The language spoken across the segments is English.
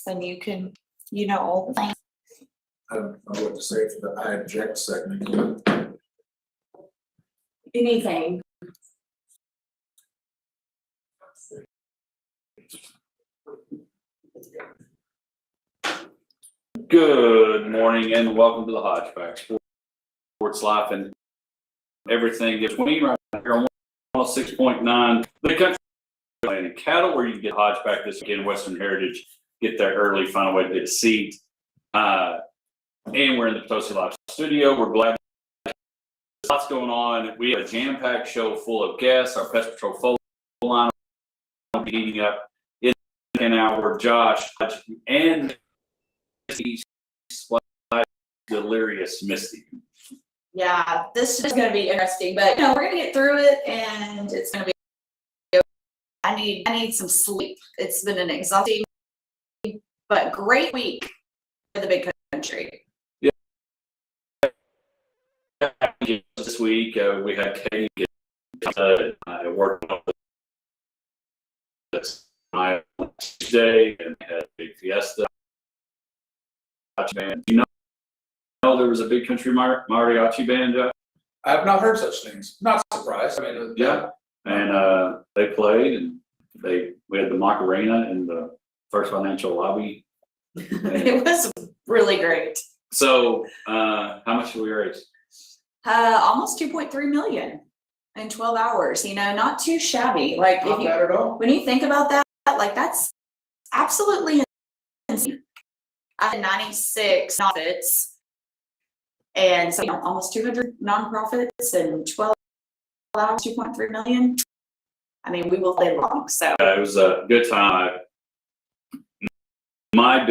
and you can, all the things. I don't know what to say for the I object segment. Anything. Good morning and welcome to the Hodgeback Sports Life and everything in between right here on 106.9. The country and cattle, where you can get Hodgeback this weekend. Western Heritage, get there early, find a way to get a seat. And we're in the Potosi Live studio. We're glad lots going on. We have a jam-packed show full of guests. Our Pest Patrol phone line will be heating up in an hour. Josh and Misty, delirious Misty. Yeah, this is going to be interesting, but we're going to get through it, and it's going to be. I need some sleep. It's been an exhausting, but great week for the big country. Yeah. This week we had Katie working on this Tuesday, and we had a big fiesta. Band. You know there was a big country mariachi band. I have not heard such things. Not surprised. I mean, yeah, and they played, and we had the Macarena in the First Financial lobby. It was really great. So, how much did we raise? Almost 2.3 million in 12 hours. Not too shabby. Like not bad at all. When you think about that, like that's absolutely insane. I had 96 nonprofits, and so almost 200 nonprofits and 12 hours, 2.3 million. I mean, we will play long. So It was a good time. My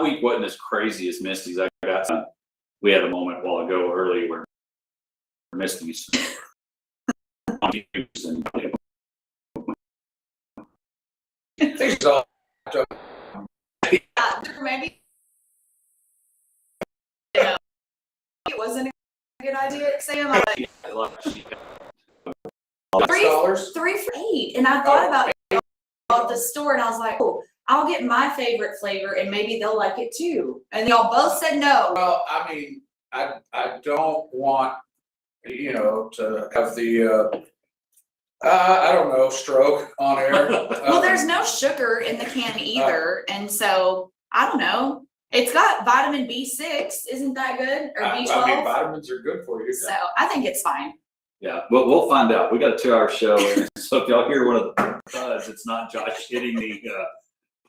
week wasn't as crazy as Misty's. We had a moment a while ago early where Misty's maybe it wasn't a good idea, Sam. Three for $8, and I thought about it at the store, and I was like, "Oh, I'll get my favorite flavor, and maybe they'll like it too." And y'all both said no. Well, I mean, I don't want to have the I don't know, stroke on air. Well, there's no sugar in the can either, and so I don't know. It's got vitamin B6, isn't that good? Or B12? I mean, vitamins are good for you. So I think it's fine. Yeah, but we'll find out. We got a 2-hour show, so if y'all hear one of the thuds, it's not Josh hitting the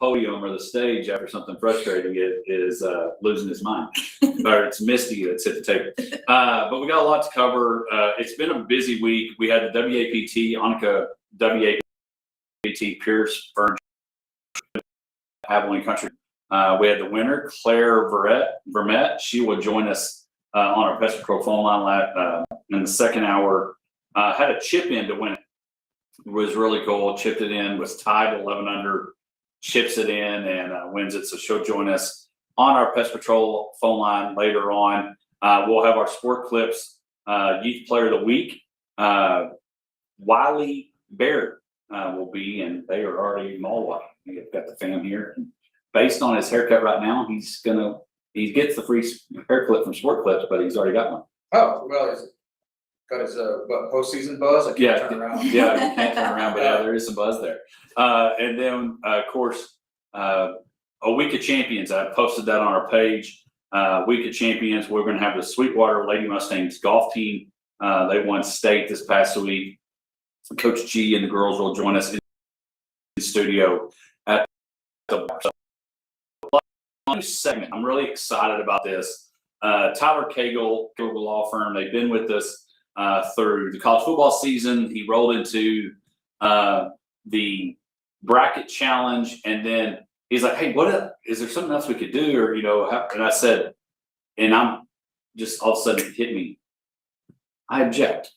podium or the stage after something frustrating. It is losing his mind, or it's Misty that's hit the table. But we got a lot to cover. It's been a busy week. We had the WAPT, Annika WAPT Pierce Fern Abilene Country. We had the winner, Claire Vermette. She will join us on our Pest Patrol phone line in the second hour. Had a chip in to win it. It was really cool. Chipped it in, was tied 11 under, chips it in, and wins it. So she'll join us on our Pest Patrol phone line later on. We'll have our Sport Clips Youth Player of the Week. Wiley Baird will be, and they are already Mulway. We've got the fam here. Based on his haircut right now, he gets the free hair clip from Sport Clips, but he's already got one. Oh, well, he's got his postseason buzz. I can't turn around. Yeah, you can't turn around, but yeah, there is some buzz there. And then, of course, a Week of Champions. I posted that on our page. Week of Champions. We're going to have the Sweetwater Lady Mustangs golf team. They won state this past week. Coach G and the girls will join us in the studio at the segment. I'm really excited about this. Tyler Cagle law firm. They've been with us through the college football season. He rolled into the bracket challenge, and then he's like, "Hey, is there something else we could do?" Or and I said, and I'm just all of a sudden it hit me. I object.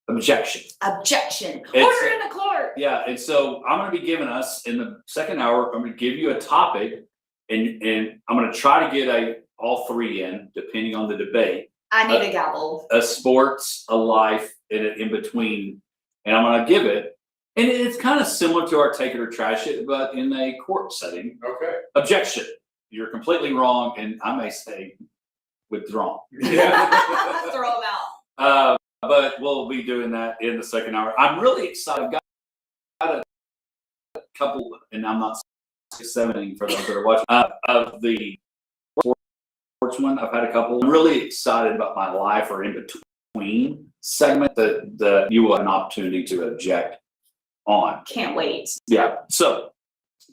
Objection. Order in the court. Yeah, and so I'm going to be giving us in the second hour. I'm going to give you a topic. And I'm going to try to get all three in, depending on the debate. I need a gavel. A sports, a life, and in between. And I'm going to give it And it's kind of similar to our take it or trash it, but in a court setting. Okay. Objection. You're completely wrong, and I may say withdrawn. Yeah. Throw them out. But we'll be doing that in the second hour. I'm really excited. I've got a couple, and I'm not 6-7 for those that are watching, of the sportsman. I've had a couple. I'm really excited about my life or in between segment that you will have an opportunity to object on. Can't wait. Yeah. So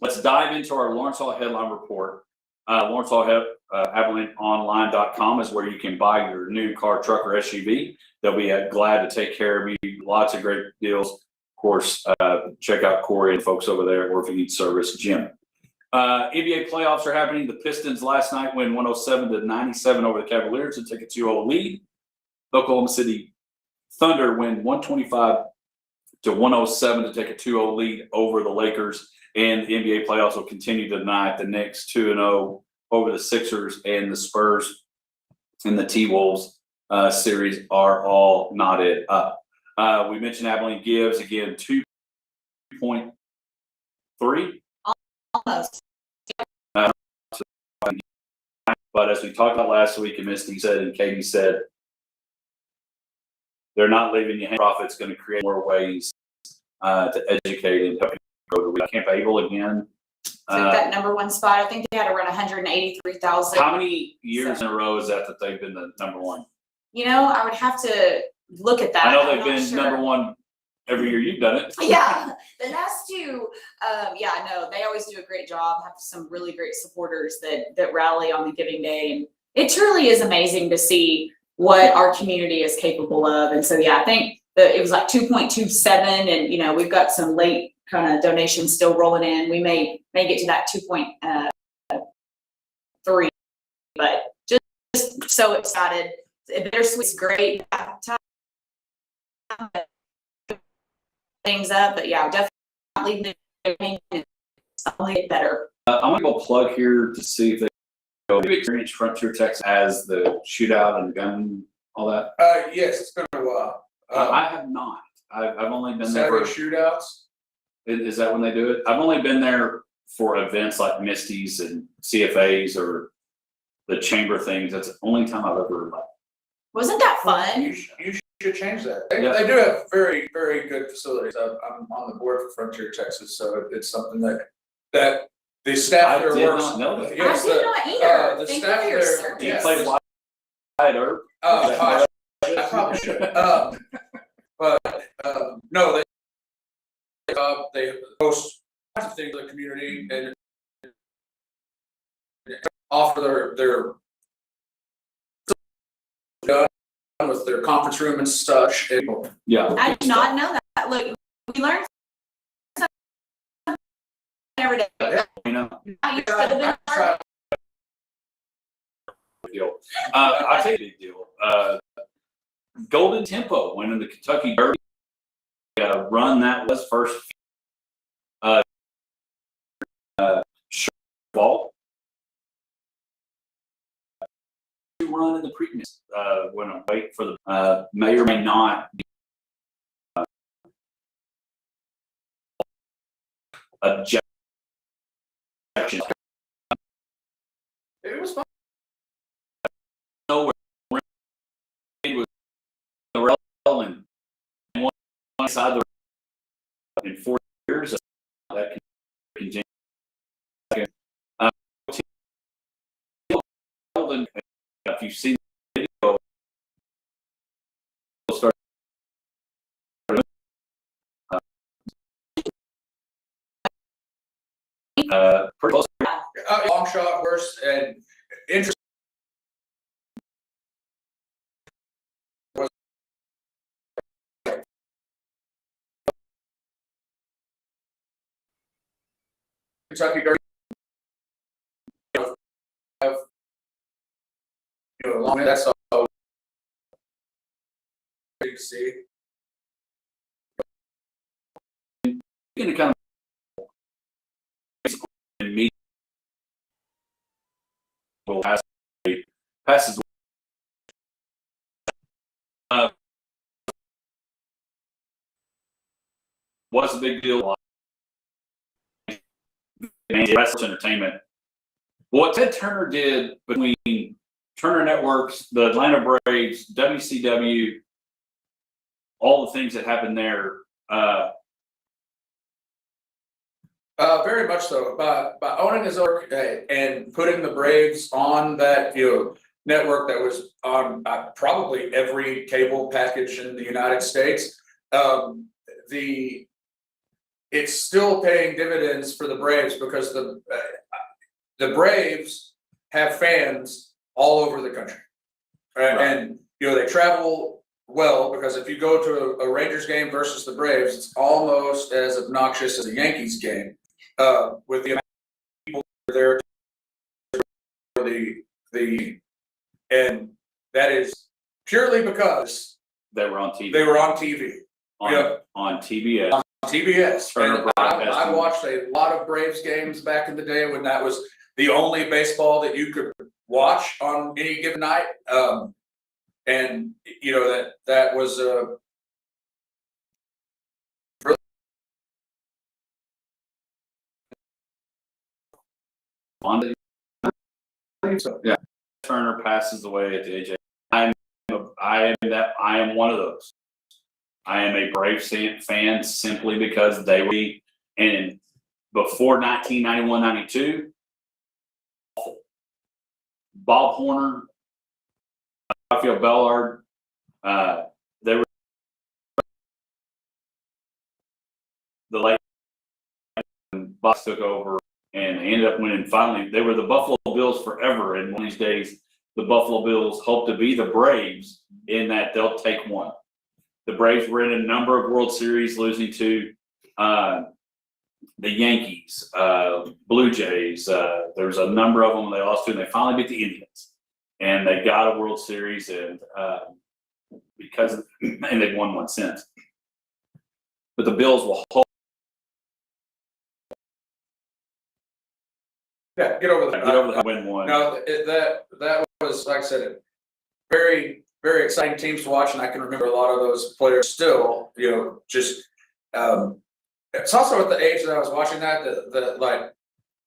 let's dive into our Lawrence Hall headline report. Lawrence Hall AvalonOnline.com is where you can buy your new car, truck, or SUV. They'll be glad to take care of you. Lots of great deals. Of course, check out Corey and folks over there, or if you need service, Jim. NBA playoffs are happening. The Pistons last night win 107-97 over the Cavaliers to take a 2-0 lead. Oklahoma City Thunder win 125-107 to take a 2-0 lead over the Lakers. And the NBA playoffs will continue tonight. The Knicks 2-0 over the Sixers, and the Spurs and the T-Wolves series are all knotted up. We mentioned Abilene Gibbs again, 2.3. Almost. But as we talked about last week, and Misty said, and Katie said, they're not leaving you hanging. Profit's going to create more ways to educate and help you go to Camp Able again. Took that number one spot. I think they had around 183,000. How many years in a row is that they've been the number one? You know, I would have to look at that. I know I'm they've not been sure. number one every year you've done it. Yeah, the last two, yeah, no, they always do a great job. Have some really great supporters that rally on the giving day, and it truly is amazing to see what our community is capable of. And so, yeah, I think that it was like 2.27, and you know, we've got some late kind of donations still rolling in. We may get to that 2.3, but just so excited. Bittersweet's great. Things up, but yeah, definitely only better. I'm gonna go plug here to see if they go. Have you experienced Frontier Texas as the shootout and the gun, all that? Yes, it's been a while. I have not. I've only been there Saturday for. shootouts. Is that when they do it? I've only been there for events like Misty's and CFAs or the chamber things. That's the only time I've ever like. Wasn't that fun? You should change that. They, Yeah. they do have very, very good facilities. I'm on the board for Frontier Texas, so it's something that the staff I there did works. not know that. Yes, I did not either. the Thank staff you for your there. service. Do you Yes. play Wide Earth? I probably should. But no, they host lots of things in the community and offer their with their conference room and such. And Yeah. I did not know that. Look, we learned something every day. You know. Now you should have been part Big deal. I tell you, big deal. Golden Tempo winning the Kentucky Derby. Run that was first. Ball. Run in the Preakness. When I wait for the may or may not be objection. it was fun. Nowhere. It was the rail and one side of the in 4 years that can continue. If you've seen the video, we'll start. Pretty close. Long shot, worse, and interesting. Kentucky Derby. Long, that's all. You see. Going to kind of me will passes. was a big deal. And wrestling entertainment. What Ted Turner did between Turner Networks, the Atlanta Braves, WCW, all the things that happened there. Very much so. By owning his own and putting the Braves on that network that was on probably every cable package in the United States, it's still paying dividends for the Braves because the Braves have fans all over the country, and they travel well, because if you go to a Rangers game versus the Braves, it's almost as obnoxious as a Yankees game, with the amount of people there. And that is purely because They were on TV. they were on TV. On TBS. On TBS. Turner And I Broadcasting. watched a lot of Braves games back in the day when that was the only baseball that you could watch on any given night. And that was Yeah. Turner passes away at the age of. I am one of those. I am a Braves fan simply because they were, and before 1991-92, Bob Horner, Rafael Bellard, they were the late Bucks took over and they ended up winning. Finally, they were the Buffalo Bills forever, and one of these days the Buffalo Bills hope to be the Braves in that they'll take one. The Braves were in a number of World Series, losing to the Yankees, Blue Jays. There was a number of them they lost to, and they finally beat the Indians. And they got a World Series, and and they've won one since. But the Bills will hold. Yeah, get over that. Get over the win one. No, that was, like I said, very, very exciting teams to watch, and I can remember a lot of those players still. Just it's also at the age that I was watching that like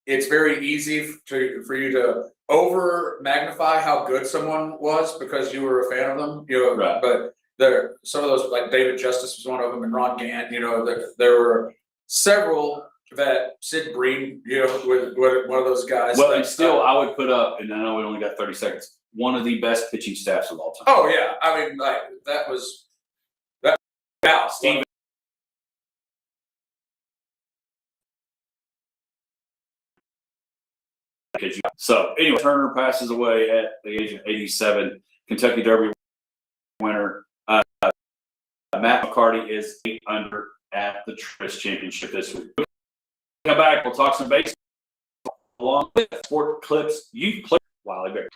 it's very easy for you to over magnify how good someone was because you were a fan of them. Right. But some of those, like David Justice was one of them, and Ron Gant. There were several. That Sid Bream, was one of those guys. Well, and still, I would put up, and I know we only got 30 seconds, one of the best pitching staffs of all time. Oh, yeah. I mean, like, that. Now, Steve. So, anyway, Turner passes away at the age of 87. Kentucky Derby winner. Matt McCarty is 8 under at the Trist Championship this week. Come back, we'll talk some baseball along with sport clips you've played while I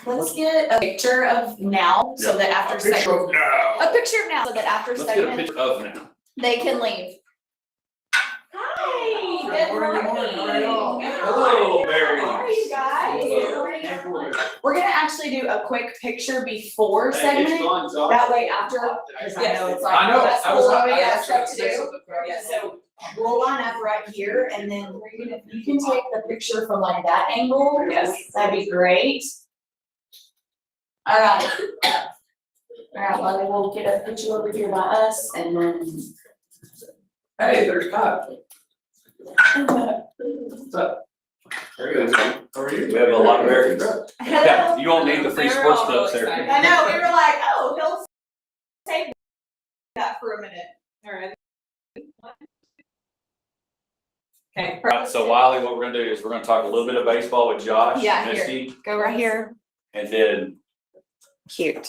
Let's get a picture of now so that after A picture of now. a picture of now so that after Let's get a segment picture of now. they can leave. Hi, good morning. Hello, Mary. How are you guys? We're gonna actually do a quick picture before segment. That way after, because I know it's like, I know. that's I was what we I have was gonna stuff to say do. something. Yeah, so we'll line up right here and then you can take the picture from like that angle. Yes. That'd be great. All right. All right, well, we'll get a picture over here by us and then. Hey, there's Todd. What's up? Very good. How are you? We have a lot of Americans. Hello. You won't need the free sports clips there. I know, we were like, oh, he'll save that for a minute. All right. Okay. So Wiley, what we're gonna do is we're gonna talk a little bit of baseball with Josh, Yeah, here. Misty, Go right here. and then, Cute.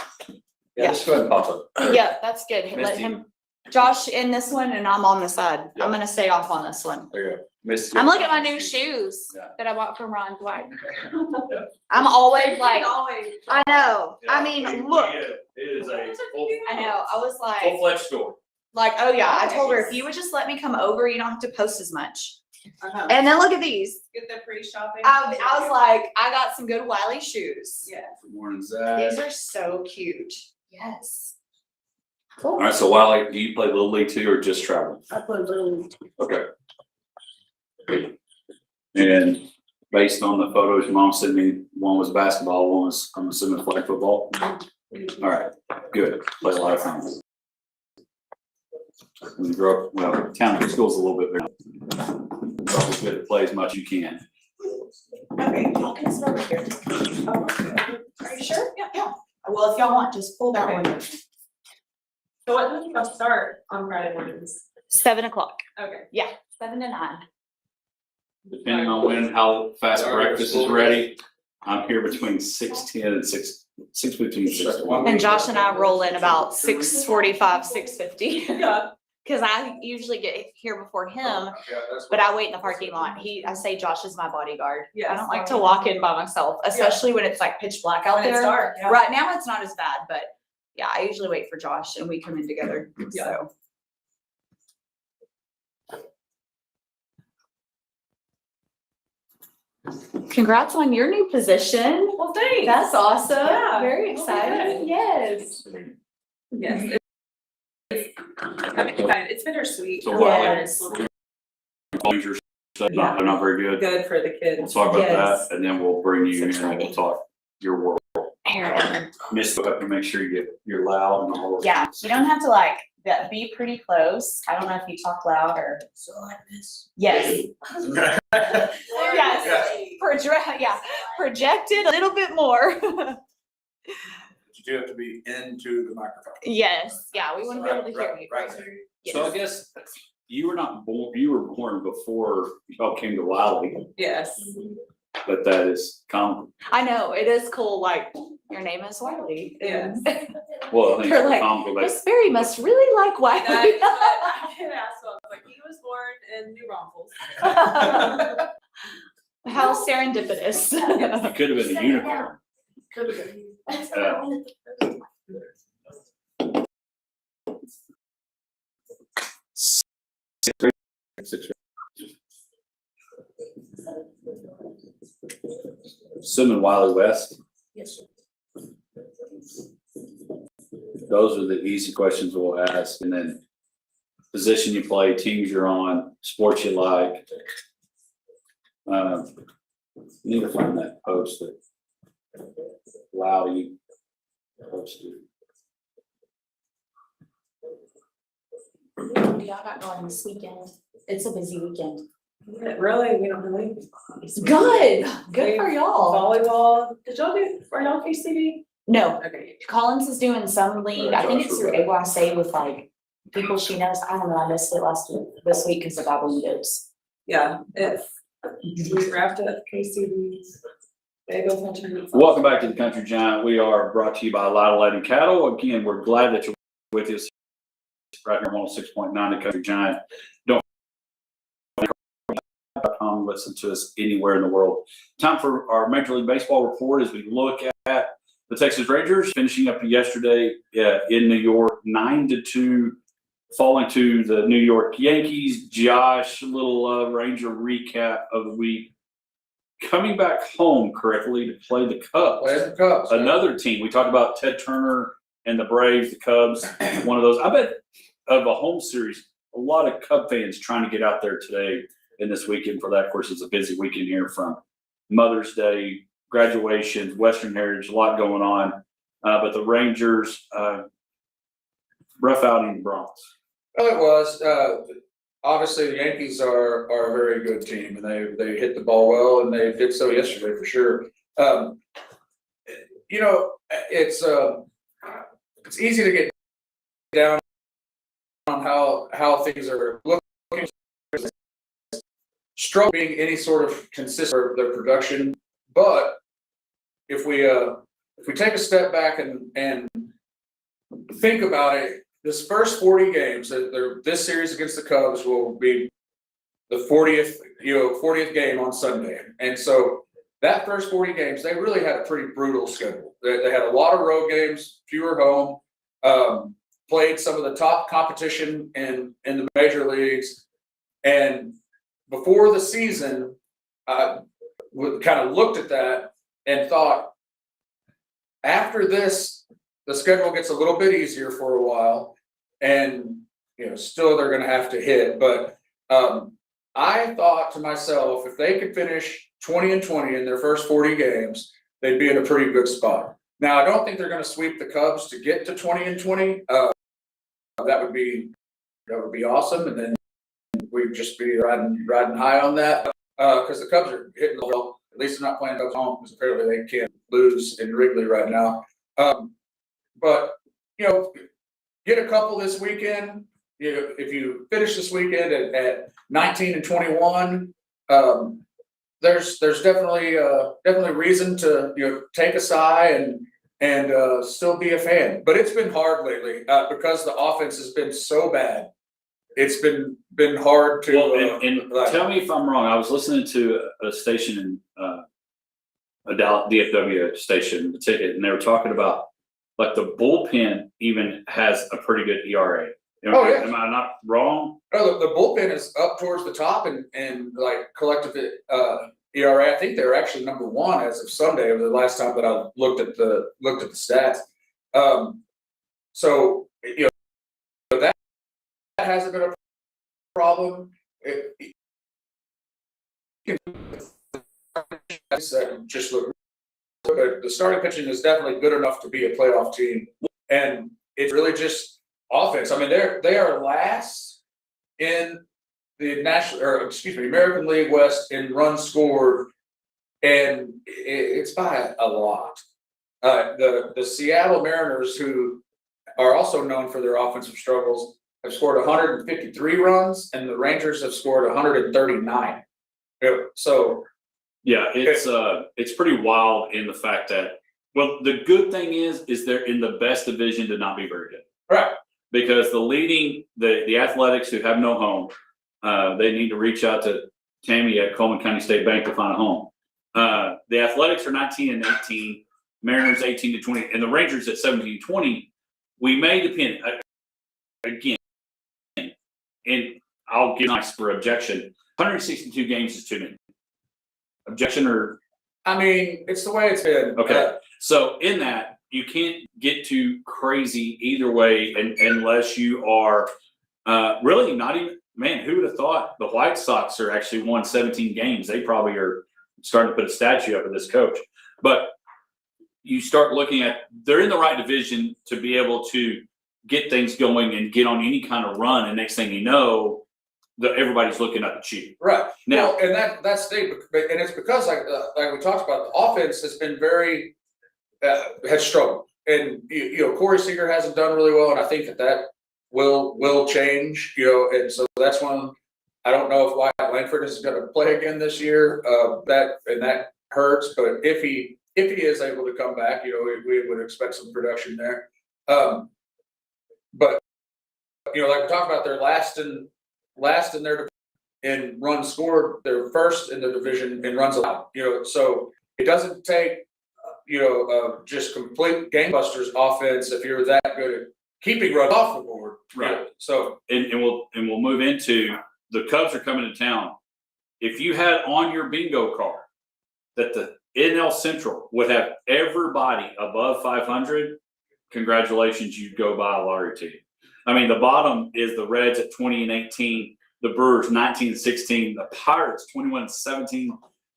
yeah, just go ahead and pop up. Yeah, that's good. Let Misty. him, Josh in this one and I'm on the side. Yeah. I'm gonna stay off on this one. There you go. Misty. I'm looking at my new shoes Yeah. that I bought from Ron Dwight. Yeah. I'm always like, Always. I know. I Yeah. mean, look, It is a I know. I was like, full-fledged store. oh yeah, I told her if you would just let me come over, you don't have to post as much. Uh-huh. And then look at these. Get the free shopping. I was like, I got some good Wiley shoes. Yeah. Good morning, Zach. These are so cute. Yes. All right, so Wiley, do you play Little League too, or just travel? I play Little League. Okay. And based on the photos your mom sent me, one was basketball, one was, I'm assuming, flag football. All right, good. Play a lot of things. When you grow up, well, town and school's a little bit better. Always good to play as much as you can. Okay, y'all can start right here. Are you sure? Yeah. Well, if y'all want, just pull that one. So what time do y'all start on Friday mornings? 7 o'clock. Okay. 7 to 9. Depending on how fast breakfast is ready, I'm here between 6:10 and 6:15. 6:20. And Josh and I roll in about 6:45, 6:50. Yeah. Cause I usually get here before him, but I wait in the parking lot. I say Josh is my bodyguard. I don't like to walk in by myself, especially when it's like pitch black out When it's there. dark, yeah. Right now, it's not as bad, but yeah, I usually wait for Josh and we come in together, Yeah. so. Congrats on your new position. Well, thanks. That's awesome. Yeah. Very Oh, exciting. good. Yes. Yes. It's bittersweet. So Wiley, Yes. your stuff, not, not very good. Good for the We'll kids. talk about Yes. that, and then we'll bring you in It's and we'll exciting. talk your world. Aaron. Miss, you have to make sure you're loud and all. Yeah, you don't have to like be pretty close. I don't know if you talk loud or. So like this. Yes. Yes. Project it a little bit more. You do have to be into the microphone. Yes, yeah, we want to be able to hear you. Right there. So I guess you were not born, you were born before y'all came to Wiley, Yes. but that is common. I know, it is cool, like, your name is Wiley. Yes. Well, I think You're it's like, common, but Miss Berry must really like Wiley. That's what I did ask him. Like, he was born in New Braunfels. How serendipitous. it could have been a unicorn. Could have been. Assuming Wiley West, Yes, sir. those are the easy questions we'll ask, and then position you play, teams you're on, sports you like. Need to find that post that Wiley posted. What do y'all got going this weekend? It's a busy weekend. Really, we don't really. Good for y'all. Volleyball. Did y'all do, are y'all KCB? No, Okay. Collins is doing some league. I think it's through AYSA with like people she knows. I don't know, I missed it this week because of Abelindo's. Yeah, if we wrapped up KCB. They both went to. Welcome back to the Country Giant. We are brought to you by Lytle Lighting Cattle. Again, we're glad that you're with us right here on 106.9 The Country Giant. Don't listen to us anywhere in the world. Time for our Major League Baseball report as we look at the Texas Rangers finishing up yesterday in New York, 9-2, falling to the New York Yankees. Josh, a little Ranger recap of the week. Coming back home correctly to play the Cubs. Play the Cubs. Another team. We talked about Ted Turner and the Braves, the Cubs, one of those. I bet of a home series, a lot of Cub fans trying to get out there today and this weekend for that. Of course, it's a busy weekend here from Mother's Day, graduations, Western Heritage, a lot going on. But the Rangers, rough outing in the Bronx. Well, it was. Obviously, the Yankees are a very good team, and they hit the ball well, and they did so yesterday for sure. You know, it's easy to get down on how things are looking. Struggle being any sort of consistent for their production, but if we take a step back and think about it. This first 40 games, this series against the Cubs will be the 40th game on Sunday. And so that first 40 games, they really had a pretty brutal schedule. They had a lot of road games, fewer home, played some of the top competition in the major leagues. And before the season, we kind of looked at that and thought, after this the schedule gets a little bit easier for a while, and still they're going to have to hit. But I thought to myself, if they could finish 20-20 in their first 40 games, they'd be in a pretty good spot. Now, I don't think they're going to sweep the Cubs to get to 20-20. That would be awesome, and then we'd just be riding high on that because the Cubs are hitting well. At least they're not playing Cubs home because apparently they can't lose in Wrigley right now. But get a couple this weekend. If you finish this weekend at 19-21, there's definitely reason to take a sigh and still be a fan. But it's been hard lately because the offense has been so bad. It's been hard to. Well, tell me if I'm wrong. I was listening to a station in a Dallas DFW station, the ticket, and they were talking about like the bullpen even has a pretty good ERA. Yeah. Am I not wrong? No, the bullpen is up towards the top and like collective ERA. I think they're actually number one as of Sunday, or the last time that I looked at the stats. So that hasn't been a problem. Just look, but the starting pitching is definitely good enough to be a playoff team, and it's really just offense. I mean, they are last in the American League West in runs scored, and it's by a lot. The Seattle Mariners, who are also known for their offensive struggles, have scored 153 runs, and the Rangers have scored 139. So yeah, it's pretty wild in the fact that, well, the good thing is they're in the best division to not be very good. Right. Because the Athletics, who have no home, they need to reach out to Tammy at Coleman County State Bank to find a home. The Athletics are 19-18, Mariners 18-20, and the Rangers at 17-20. We may depend again, and I'll give nice for objection. 162 games is too many. Objection or? I mean, it's the way it's been. Okay. So in that, you can't get too crazy either way, unless you are really not even. Man, who would have thought the White Sox are actually won 17 games? They probably are starting to put a statue up of this coach. But you start looking at, they're in the right division to be able to get things going and get on any kind of run. And next thing you know, everybody's looking at the cheap. Right. Now, and that's and it's because like we talked about, the offense has been very has struggled, and Corey Seager hasn't done really well, and I think that will change. And so that's one. I don't know if Wyatt Langford is going to play again this year. That hurts, but if he is able to come back, we would expect some production there. But like we talked about, they're last in their in runs scored. They're first in the division in runs allowed. So it doesn't take just complete gangbusters offense if you're that good at keeping runs off the board. Right. So and we'll move into the Cubs are coming to town. If you had on your bingo card that the NL Central would have everybody above 500, congratulations, you'd go buy a lottery ticket. I mean, the bottom is the Reds at 20-18, the Brewers 19-16, the Pirates 21-17,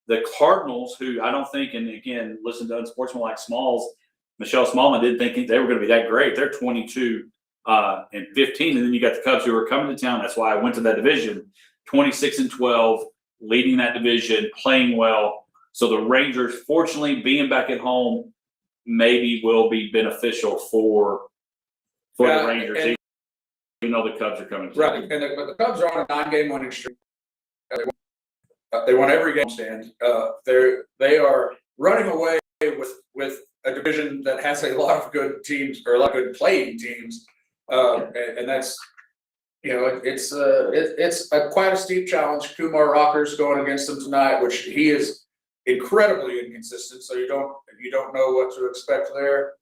the Cardinals, who I don't think, and again, listen to Unsportsmanlike Smalls, Michelle Smallman didn't think they were going to be that great. They're 22-15, and then you got the Cubs who are coming to town. That's why I went to that division, 26-12, leading that division, playing well. So the Rangers, fortunately, being back at home, maybe will be beneficial for the Rangers. Even though the Cubs are coming. Right, but the Cubs are on a 9-game winning streak. They won every game stand. They are running away with a division that has a lot of good teams, or a lot of good playing teams, and that's it's quite a steep challenge. Kumar Rocker's going against them tonight, which he is incredibly inconsistent. So you don't know what to expect there.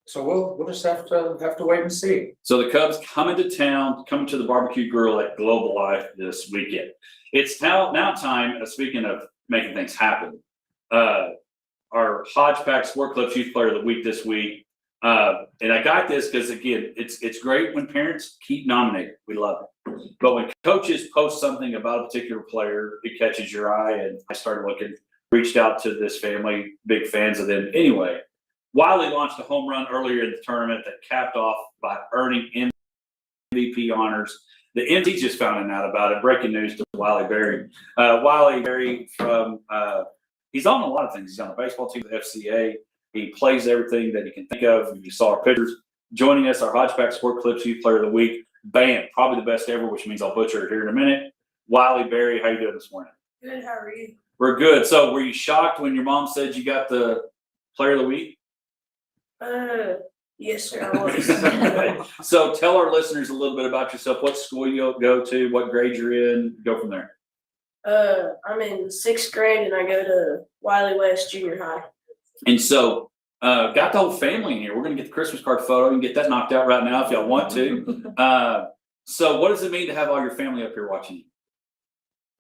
So we'll just have to wait and see. So the Cubs coming to town, coming to the barbecue grill at Global Life this weekend. It's now time, speaking of making things happen, our Hodgepacks Sport Clips Youth Player of the Week this week And I got this because again, it's great when parents keep nominating. We love it. But when coaches post something about a particular player, it catches your eye. And I started looking, reached out to this family, big fans of them. Anyway, Wiley launched a home run earlier in the tournament that capped off by earning MVP honors. The MD just found out about it. Breaking news to Wiley Berry. Wiley Berry from he's on a lot of things. He's on the baseball team, the FCA. He plays everything that he can think of. You saw our pictures. Joining us, our Hodgeback Sport Clips Youth Player of the Week. Bam, probably the best ever, which means I'll butcher it here in a minute. Wiley Berry, how you doing this morning? Good, how are you? We're good. So were you shocked when your mom said you got the Player of the Week? Yes, sir, I was. So tell our listeners a little bit about yourself. What school you go to, what grade you're in, go from there. I'm in 6th grade and I go to Wiley West Junior High. And so got the whole family in here. We're gonna get the Christmas card photo. You can get that knocked out right now if y'all want to. So what does it mean to have all your family up here watching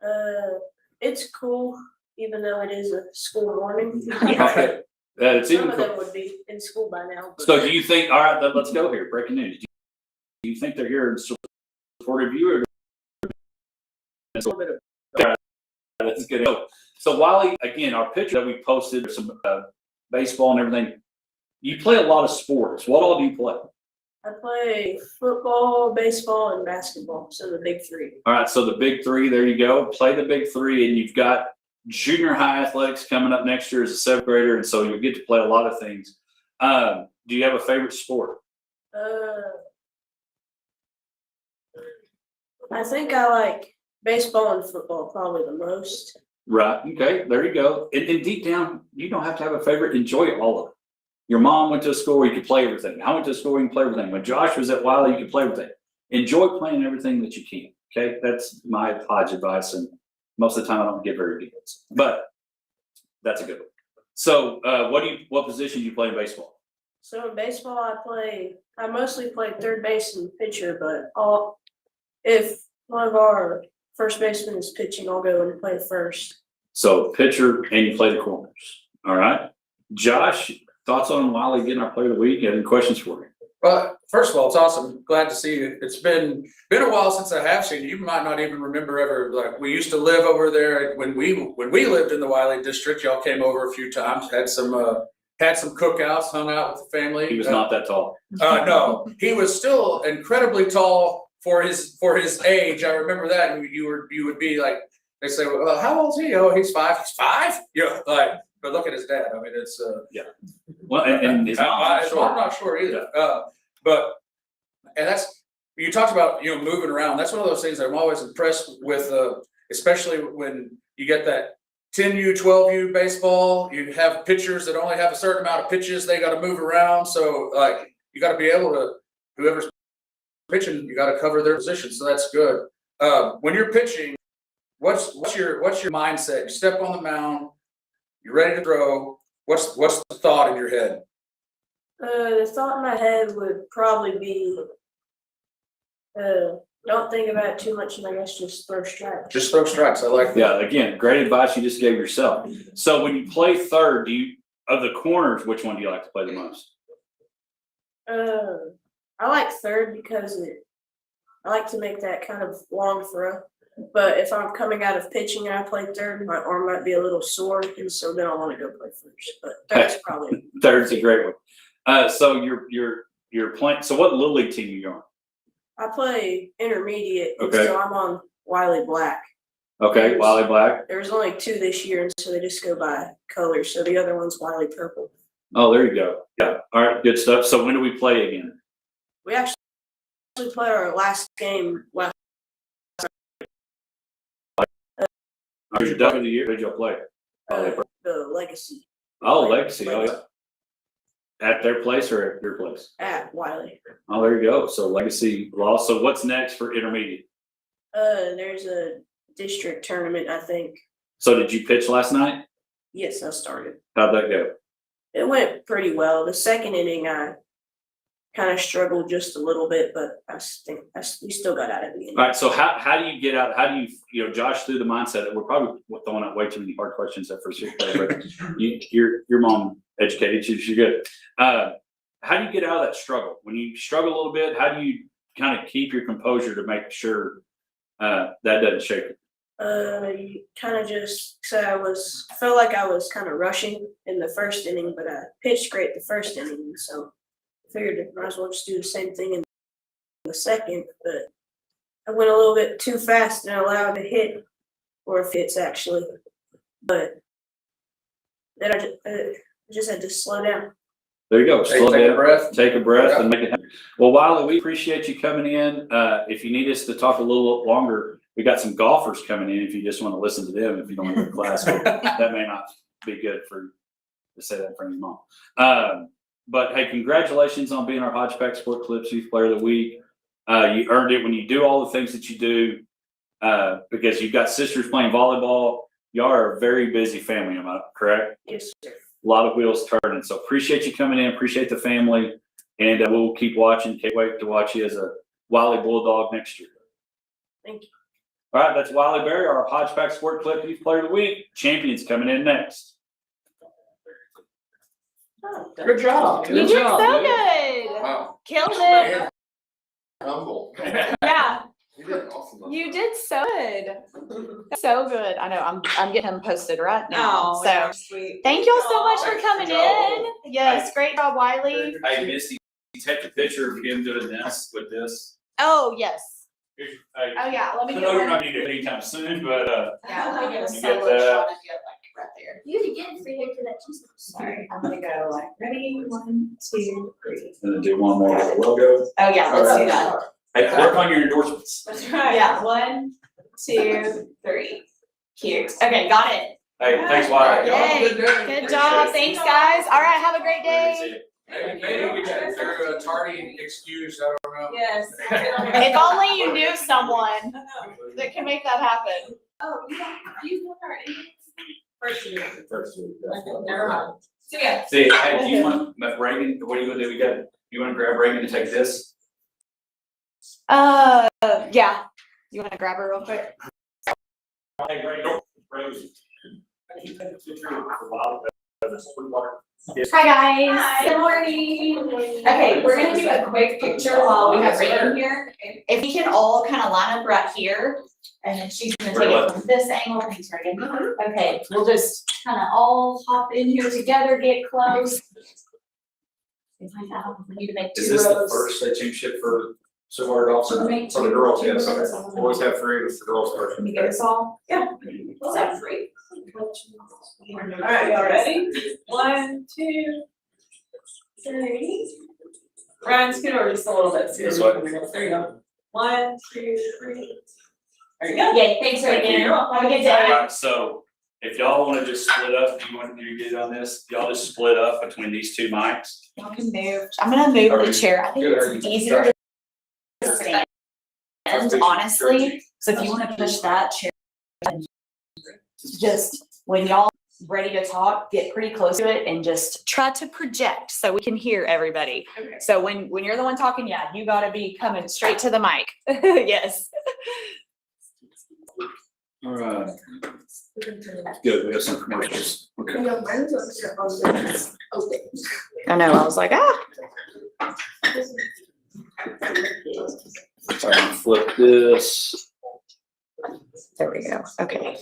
you? It's cool, even though it is a school morning. Okay. It's even Some of cool. them would be in school by now. but- So do you think, all right, let's go here. Breaking news. Do you think they're here in support of you or? A little bit of- That's good. So Wiley, again, our picture that we posted, some baseball and everything. You play a lot of sports. What all do you play? I play football, baseball, and basketball, so the big three. All right, so the big three, there you go. Play the big three, and you've got junior high athletics coming up next year as a 7th grader, and so you'll get to play a lot of things. Do you have a favorite sport? I think I like baseball and football probably the most. Right. Okay. There you go. And deep down, you don't have to have a favorite. Enjoy all of it. Your mom went to a school where you could play everything. I went to a school where you can play everything. When Josh was at Wiley, you could play everything. Enjoy playing everything that you can. Okay. That's my Hodge advice. And most of the time I don't get very good, but that's a good one. So what position do you play in baseball? So in baseball, I mostly play third base and pitcher, but if one of our first baseman is pitching, I'll go and play first. So pitcher and you play the corners. All right. Josh, thoughts on Wiley getting our player of the week? Any questions for me? Well, first of all, it's awesome. Glad to see you. It's been a while since I have seen you. You might not even remember ever. Like we used to live over there when we lived in the Wiley district. Y'all came over a few times, had some cookouts, hung out with the family. He was not that tall. No, he was still incredibly tall for his age. I remember that. You would be like, they say, well, how old is he? Oh, he's 5. He's 5? Yeah, like, but look at his dad. I mean, it's Yeah. Well, and his mom, I'm not sure either. But that's, you talked about, moving around. That's one of those things I'm always impressed with, especially when you get that 10U, 12U baseball. You have pitchers that only have a certain amount of pitches they got to move around. So like you got to be able to, whoever's pitching, you got to cover their position. So that's good. When you're pitching, what's your mindset? You step on the mound, you're ready to throw. What's the thought in your head? The thought in my head would probably be, don't think about it too much, and I guess just throw strikes. Just throw strikes. I like that. yeah, again, great advice you just gave yourself. So when you play third, of the corners, which one do you like to play the most? I like third because I like to make that kind of long throw. But if I'm coming out of pitching and I play third, my arm might be a little sore, and so then I want to go play first. But third's probably Third's a great one. So you're playing. So what little league team are you on? I play intermediate, and Okay. so I'm on Wiley Black. Okay, Wiley Black. There was only 2 this year, and so they just go by color. So the other one's Wiley Purple. Oh, there you go. Yeah. All right, good stuff. So when do we play again? We actually played our last game last. Who's your duck of the year? Who'd y'all play? The Legacy Oh, Legacy. Oh, yeah. At their place or at your place? at Wiley. Oh, there you go. So Legacy lost. So what's next for intermediate? There's a district tournament, I think. So did you pitch last night? Yes, I started. How'd that go? It went pretty well. The second inning, I kind of struggled just a little bit, but I think we still got out of the end. All right. So how do you get out? How do you, Josh threw the mindset that we're probably throwing out way too many hard questions at first. But your mom educated you. She's good. how do you get out of that struggle? When you struggle a little bit, how do you kind of keep your composure to make sure that doesn't shake you? You kind of just said felt like I was kind of rushing in the first inning, but I pitched great the first inning, so I figured I might as well just do the same thing in the second. But I went a little bit too fast and allowed a hit, or if it's actually, but then I just had to slow down. There you go. Hey, Slow take a down, breath. take a breath, Yeah. and make it happen. Well, Wiley, we appreciate you coming in. If you need us to talk a little longer, we got some golfers coming in. If you just want to listen to them, if you don't want to go to class, that may not be good to say that in front of your mom. But hey, congratulations on being our Hodgeback Sport Clips Youth Player of the Week. You earned it when you do all the things that you do, because you've got sisters playing volleyball. Y'all are a very busy family, am I correct? Yes, sir. A lot of wheels turning. So appreciate you coming in, appreciate the family, and we'll keep watching. Can't wait to watch you as a Wiley Bulldog next year. Thank you. All right, that's Wiley Berry, our Hodgeback Sport Clip Youth Player of the Week. Champions coming in next. Good job. You did so dude. good. Wow. Killed it. Humble. Yeah, You did awesome. you did so good. So good. I know. I'm getting him posted right now. Oh, So yeah, sweet. thank y'all so much for Good coming job. in. Yes, great job, Wiley. Hey, Misty, take a picture of him doing this with this. Oh yes. Hey, Oh yeah. Let I me know get you're one. not needing it anytime soon, but Yeah, let me get a You solo get that. shot of you like right there. You did get free to that Jesus. Sorry, I'm gonna go like ready, 1, 2, 3. and then do one more with the logo. Oh yeah, let's do that. Hey, work on your endorsements. Yeah, 1, 2, 3. Cute. Okay, got it. Hey, thanks, Wiley. Y'all have a Yay. good day. Good job. Thanks, guys. All right, have a great day. Maybe they're a tardy excuse, I don't know. Yes. If only you knew someone that can make that happen. Oh, you got our First year. First week. Never mind. So yeah. See, hey, do you want Reagan? What are you gonna do? You want to grab Reagan to take this? Yeah. You want to grab her real quick? Hey, Reagan. Hi, guys. Good morning. Okay, we're gonna do a quick picture while we have Reagan here. If we can all kind of line up right here, and then she's gonna take it from this angle. Thanks, Reagan. Okay, we'll just kind of all hop in here together, get close. We need to make 2 Is this the rows. first state championship for civil water officer? Make For the two- girls, two yes, okay. rows. Always have 3 with the girls first. Can you get us all? Yeah. Is that free? All right, y'all ready? 1, 2, 3. Ryan, scoot over just a little bit. This way. There you go. 1, 2, 3. There you go. Yay, thanks, Reagan. Have a good day. Alright, so if y'all wanna just split up, do you want to get on this? Y'all just split up between these 2 mics. Y'all can move. I'm gonna move Are the we- chair. I think it's easier to stand, honestly. So if you wanna push that chair, just when y'all ready to talk, get pretty close to it and just try to project so we can hear everybody. Okay. So when you're the one talking, yeah, you gotta be coming straight to the mic. Yes. Alright. Good, we have some commercials. Okay. I know, I was like, ah. So I'm gonna flip this. There we go. Okay.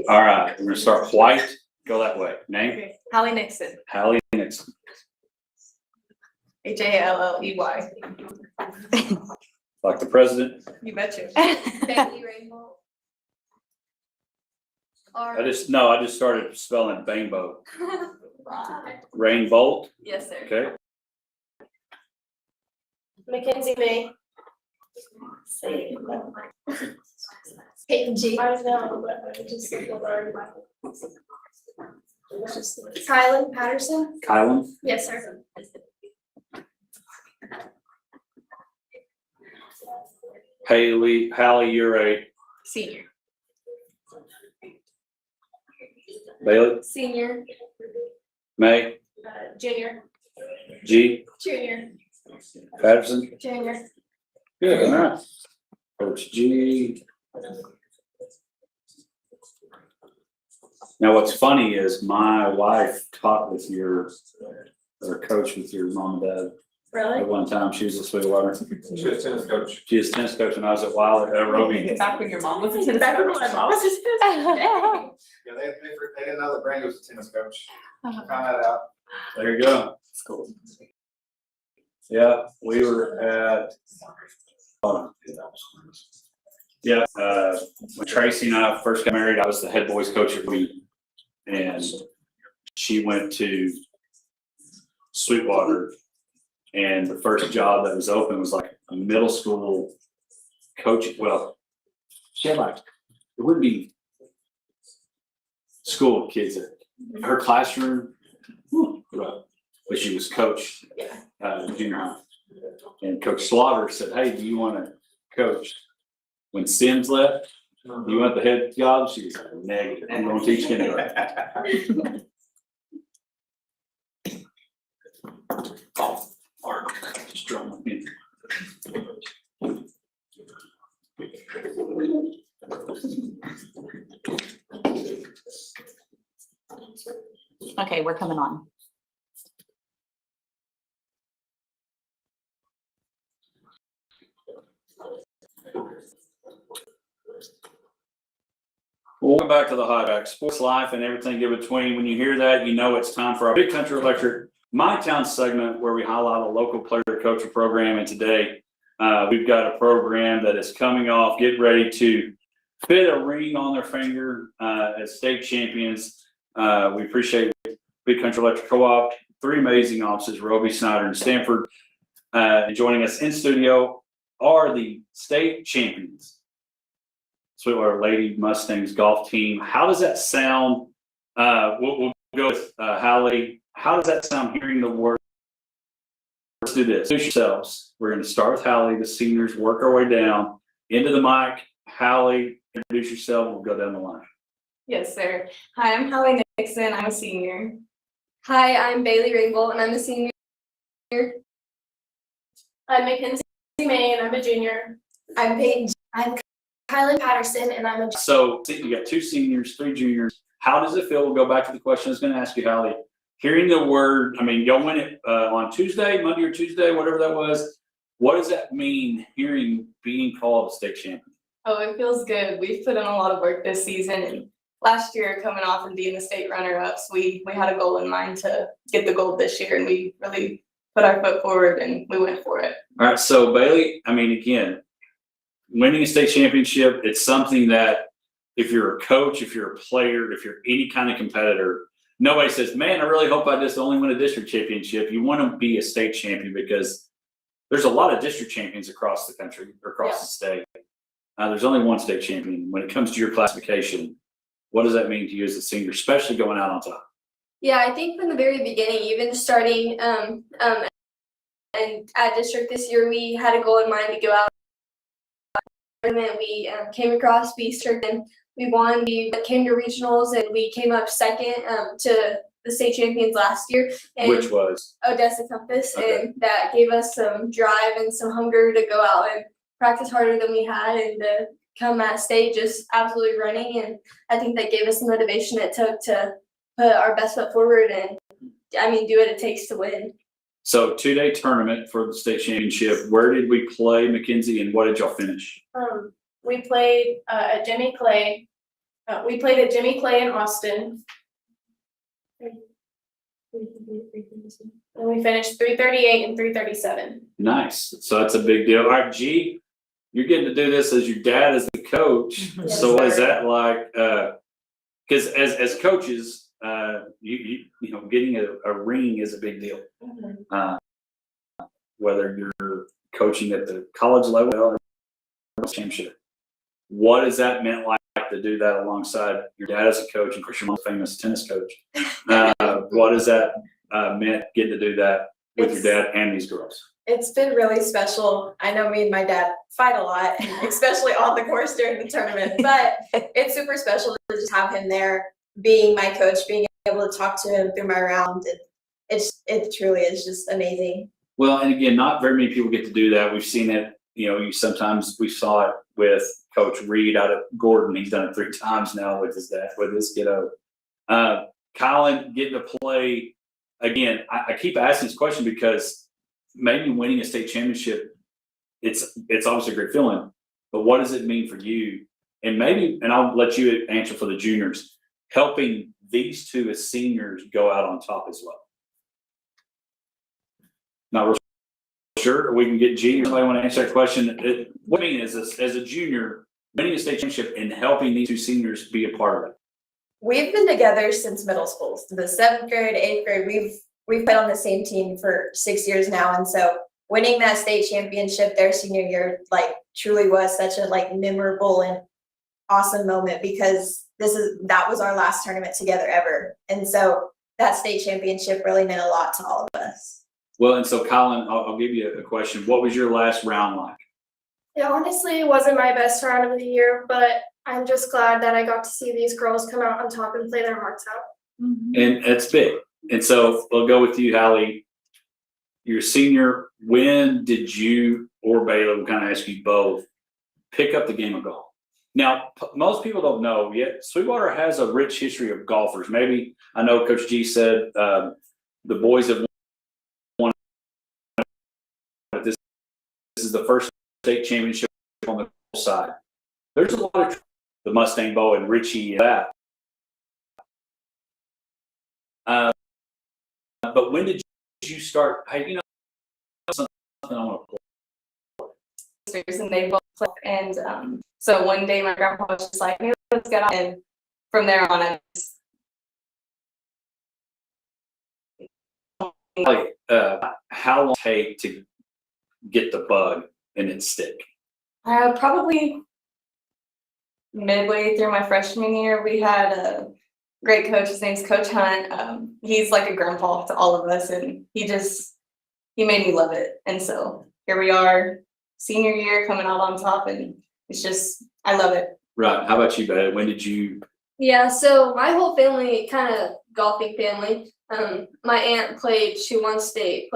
Alright, we're gonna start white, go that way. Name, Hallie Nixon, Hallie Nixon. HALLEY. Like the president. You betcha. I just started spelling Rainbow. Rain Bolt, Yes, sir. okay? Mackenzie May. Peyton G. I know, but I just Kylan Patterson? Kylan, Yes, sir. Hallie, you're a Senior. Bailey, Senior. May, Junior. G, Junior. Patterson. Junior. Good, all right. Coach G. Now, what's funny is my wife taught with or coached with your mom and dad Really? at one time. She was a Sweetwater. She was tennis coach. She was tennis coach when I was at Wild at Roby. Back when your mom was a tennis Back when coach. my mom was a Yeah, they didn't know that Brandy was a tennis coach. Found that out. There you go. It's cool. Yeah, we were at. Yeah, when Tracy and I first got married, I was the head boys coach at Wheaton. And she went to Sweetwater. And the first job that was open was like a middle school coach. Well, she had like, it wouldn't be school kids. Her classroom, but she was coach, junior high. And Coach Slaughter said, "Hey, do you want to coach?" When Sims left, you want the head job? She was like, "Negative. I'm going to teach kindergarten." Oh, Art, just drum me. Okay, we're coming on. Welcome back to the Hotback Sports Life and everything in between. When you hear that, you know it's time for our Big Country Electric My Town segment where we highlight a local player coaching program. And today we've got a program that is coming off, getting ready to fit a ring on their finger as state champions. We appreciate Big Country Electric Co-op, 3 amazing offices, Roby, Snyder, and Stanford. And joining us in studio are the state champions. Sweetwater Lady Mustangs golf team. How does that sound? We'll go with Hallie. How does that sound hearing the word? Let's do this. Introduce yourselves. We're going to start with Hallie, the seniors, work our way down into the mic. Hallie, introduce yourself. We'll go down the line. Yes, sir. Hi, I'm Hallie Nixon. I'm a senior. Hi, I'm Bailey Ringel, and I'm a senior. I'm Mackenzie May, and I'm a junior. I'm Kylan Patterson, and I'm a. So you got 2 seniors, 3 juniors. How does it feel? We'll go back to the question I was going to ask you, Hallie. Hearing the word, I mean, y'all win it on Tuesday, Monday or Tuesday, whatever that was. What does that mean, hearing being called a state champion? Oh, it feels good. We've put in a lot of work this season, and last year coming off and being the state runner-ups, we had a goal in mind to get the gold this year, and we really put our foot forward and we went for it. All right, so Bailey, I mean, again, winning a state championship, it's something that if you're a coach, if you're a player, if you're any kind of competitor, nobody says, man, I really hope I just only win a district championship. You want to be a state champion because there's a lot of district champions across the country, or across the state. There's only one state champion. When it comes to your classification, what does that mean to you as a senior, especially going out on top? Yeah, I think from the very beginning, even starting and at district this year, we had a goal in mind to go out. Tournament. We came across district and we won. We came to regionals and we came up second to the state champions last year. And Which was? Odessa Compass, Okay. and that gave us some drive and some hunger to go out and practice harder than we had and to come at state just absolutely running. And I think that gave us the motivation it took to put our best foot forward and, I mean, do what it takes to win. So 2-day tournament for the state championship. Where did we play, Mackenzie, and what did y'all finish? We played at Jimmy Clay. We played at Jimmy Clay in Austin. And we finished 338 and 337. Nice. So that's a big deal. All right, G, you're getting to do this as your dad is the coach. Yes, So what is sir. that like? Because as coaches, you know, getting a ring is a big deal. Whether you're coaching at the college level or championship. What has that meant like to do that alongside your dad as a coach and Christian, famous tennis coach? What has that meant getting to do that with your dad and these girls? It's been really special. I know me and my dad fight a lot, especially on the course during the tournament, but it's super special to just have him there, being my coach, being able to talk to him through my round. It truly is just amazing. Well, and again, not very many people get to do that. We've seen it, you know, we saw it with Coach Reed out at Gordon. He's done it 3 times now with his dad, with his kiddo. Colin getting to play again. I keep asking this question because maybe winning a state championship, it's obviously a great feeling, but what does it mean for you? And maybe, and I'll let you answer for the juniors, helping these two as seniors go out on top as well. Not real sure. We can get G. Somebody want to answer that question? What I mean is, as a junior, winning a state championship and helping these two seniors be a part of it. We've been together since middle school. The 7th grade, 8th grade, we've played on the same team for 6 years now. And so winning that state championship their senior year, like, truly was such a like memorable and awesome moment, because that was our last tournament together ever. And so that state championship really meant a lot to all of us. Well, and so Colin, I'll give you a question. What was your last round like? It honestly wasn't my best round of the year, but I'm just glad that I got to see these girls come out on top and play their hearts out. And it's big. And so we'll go with you, Hallie. You're a senior. When did you or Baylor, we'll kind of ask you both, pick up the game of golf? Now, most people don't know yet. Sweetwater has a rich history of golfers. Maybe, I know Coach G said the boys have won. This is the first state championship on the golf side. There's a lot of the Mustang Bow and Richie and that. But when did you start? Hey, you know, something I want to play. And they both play. And so one day my grandpa was just like, hey, let's get on. And from there on, I just like how long did it take to get the bug and it stick? probably midway through my freshman year. We had a great coach. His name's Coach Hunt. He's like a grandpa to all of us, and he made me love it. And so here we are, senior year, coming out on top, and it's just, I love it. Right. How about you, Betty? When did you? Yeah, so my whole family, kind of golfing family. My aunt she won state,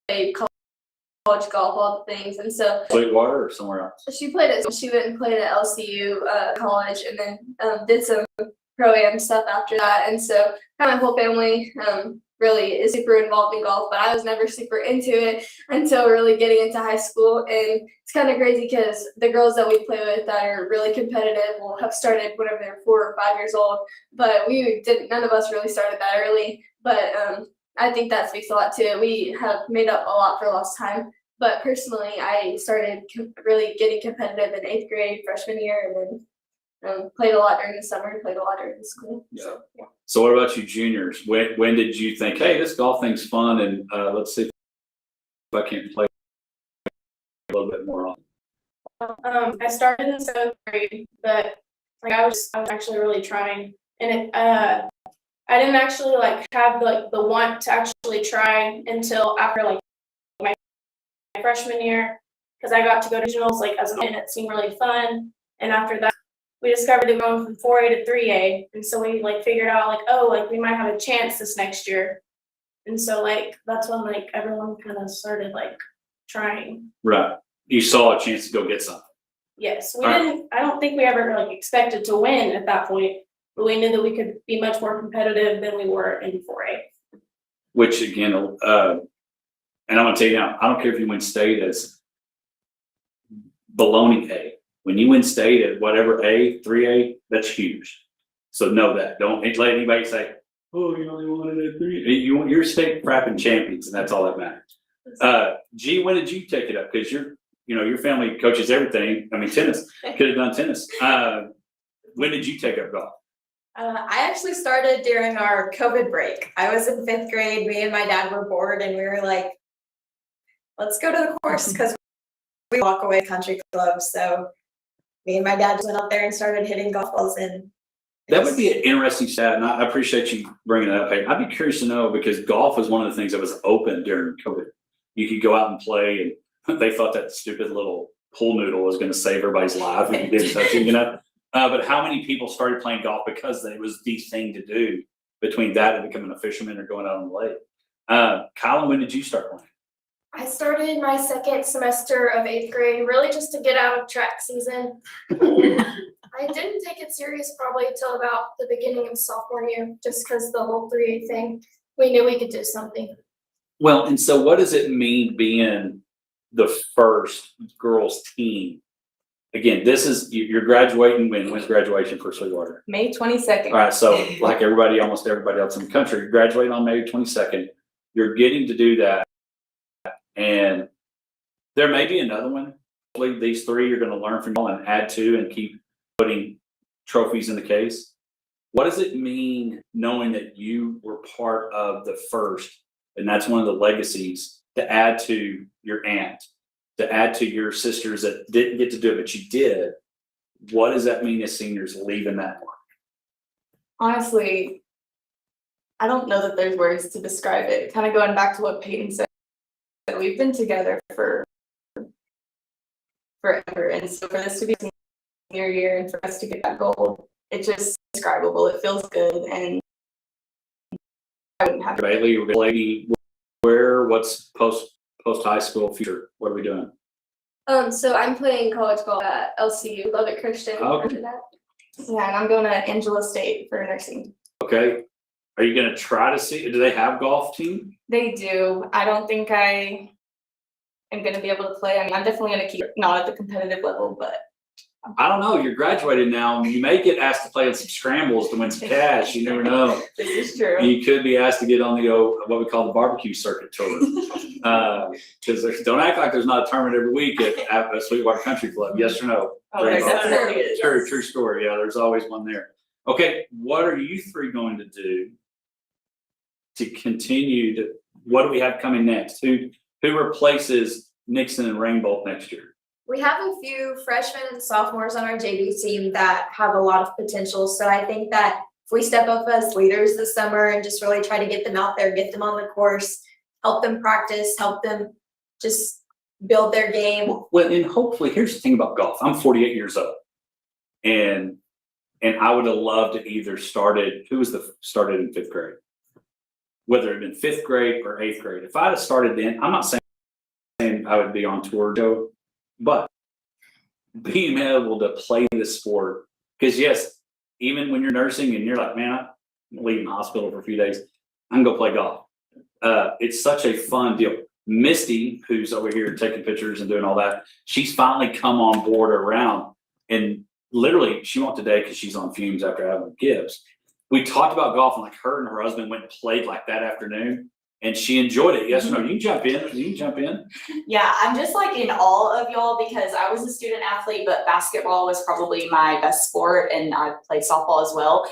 played college golf, all the things, and so Sweetwater or somewhere else? she went and played at LCU college, and then did some pro-am stuff after that. And so kind of my whole family really is super involved in golf, but I was never super into it until really getting into high school. And it's kind of crazy because the girls that we play with that are really competitive will have started whenever they're 4 or 5 years old, but none of us really started that early. But I think that speaks a lot to it. We have made up a lot for lost time. But personally, I started really getting competitive in 8th grade, freshman year, and then played a lot during the summer, played a lot during the school. Yeah. So, yeah. So what about you juniors? When did you think, hey, this golf thing's fun, and let's see if I can play a little bit more on? I started in 7th grade, but like I was actually really trying, and I didn't actually like have the want to actually try until after like my freshman year, because I got to go to regionals like and it seemed really fun. And after that, we discovered it going from 4A to 3A, and so we like figured out like, oh, like we might have a chance this next year. And so like that's when like everyone kind of started like trying. Right. You saw a chance to go get something. Yes, I don't think we ever like expected to win at that point, but we knew that we could be much more competitive than we were in 4A. Which again, and I'm gonna tell you now, I don't care if you win state as baloney A. When you win state at whatever A, 3A, that's huge. So know that. Don't let anybody say, oh, you only won it at 3A. You're state prepping champions, and that's all that matters. G, when did you take it up? Because your family coaches everything. I mean, tennis. Could have done tennis. When did you take up golf? I actually started during our COVID break. I was in 5th grade. Me and my dad were bored, and we were like, let's go to the course, because we walk away country club. So me and my dad just went up there and started hitting golf balls in. That would be an interesting stat, and I appreciate you bringing it up. Hey, I'd be curious to know, because golf was one of the things that was open during COVID. You could go out and play, and they thought that stupid little pool noodle was going to save everybody's life if you didn't touch it, But how many people started playing golf because it was the thing to do between that and becoming a fisherman or going out on the lake? Colin, when did you start playing? I started my 2nd semester of 8th grade, really just to get out of track season. I didn't take it serious probably until about the beginning of sophomore year, just because the whole 3A thing. We knew we could do something. Well, and so what does it mean being the first girls team? Again, this is, you're graduating when's graduation for Sweetwater? May 22nd. All right, so like everybody, almost everybody else in the country, you're graduating on May 22nd. You're getting to do that. And there may be another one. Hopefully these three you're going to learn from y'all and add to and keep putting trophies in the case. What does it mean knowing that you were part of the first, and that's one of the legacies, to add to your aunt, to add to your sisters that didn't get to do it, but you did? What does that mean as seniors leaving that mark? Honestly, I don't know that there's words to describe it. Kind of going back to what Peyton said, we've been together for forever. And so for this to be senior year and for us to get that goal, it's just indescribable. It feels good. And I wouldn't have Bailey, lady, what's post high school future? What are we doing? So I'm playing college golf at LCU, Lubbock Christian. Okay. Yeah, and I'm going to Angela State for nursing. Okay. Are you going to try to see, do they have golf team? They do. I don't think I am going to be able to play. I mean, I'm definitely going to keep not at the competitive level, but I don't know. You're graduated now. You may get asked to play in some scrambles to win some cash. You never know. this is true. You could be asked to get on the what we call the barbecue circuit tour. Because don't act like there's not a tournament every week at Sweetwater Country Club. Yes or no? Oh, there definitely is. True story. Yeah, there's always one there. Okay, what are you three going to do to continue to? What do we have coming next? Who replaces Nixon and Rainbolt next year? We have a few freshmen and sophomores on our JV team that have a lot of potential. So I think that if we step up as leaders this summer and just really try to get them out there, get them on the course, help them practice, help them just build their game. Well, and hopefully, here's the thing about golf. I'm 48 years old, and I would have loved to either started in 5th grade, whether it had been 5th grade or 8th grade. If I'd have started then, I'm not saying I would be on tour, Joe, but being able to play the sport, because yes, even when you're nursing and you're like, man, I'm leaving the hospital for a few days, I can go play golf. It's such a fun deal. Misty, who's over here taking pictures and doing all that, she's finally come on board around, and literally she won't today because she's on fumes after having Gibbs. We talked about golf, and like her and her husband went and played like that afternoon, and she enjoyed it. Yes or no? You can jump in. Yeah, I'm just like in awe of y'all because I was a student athlete, but basketball was probably my best sport, and I played softball as well.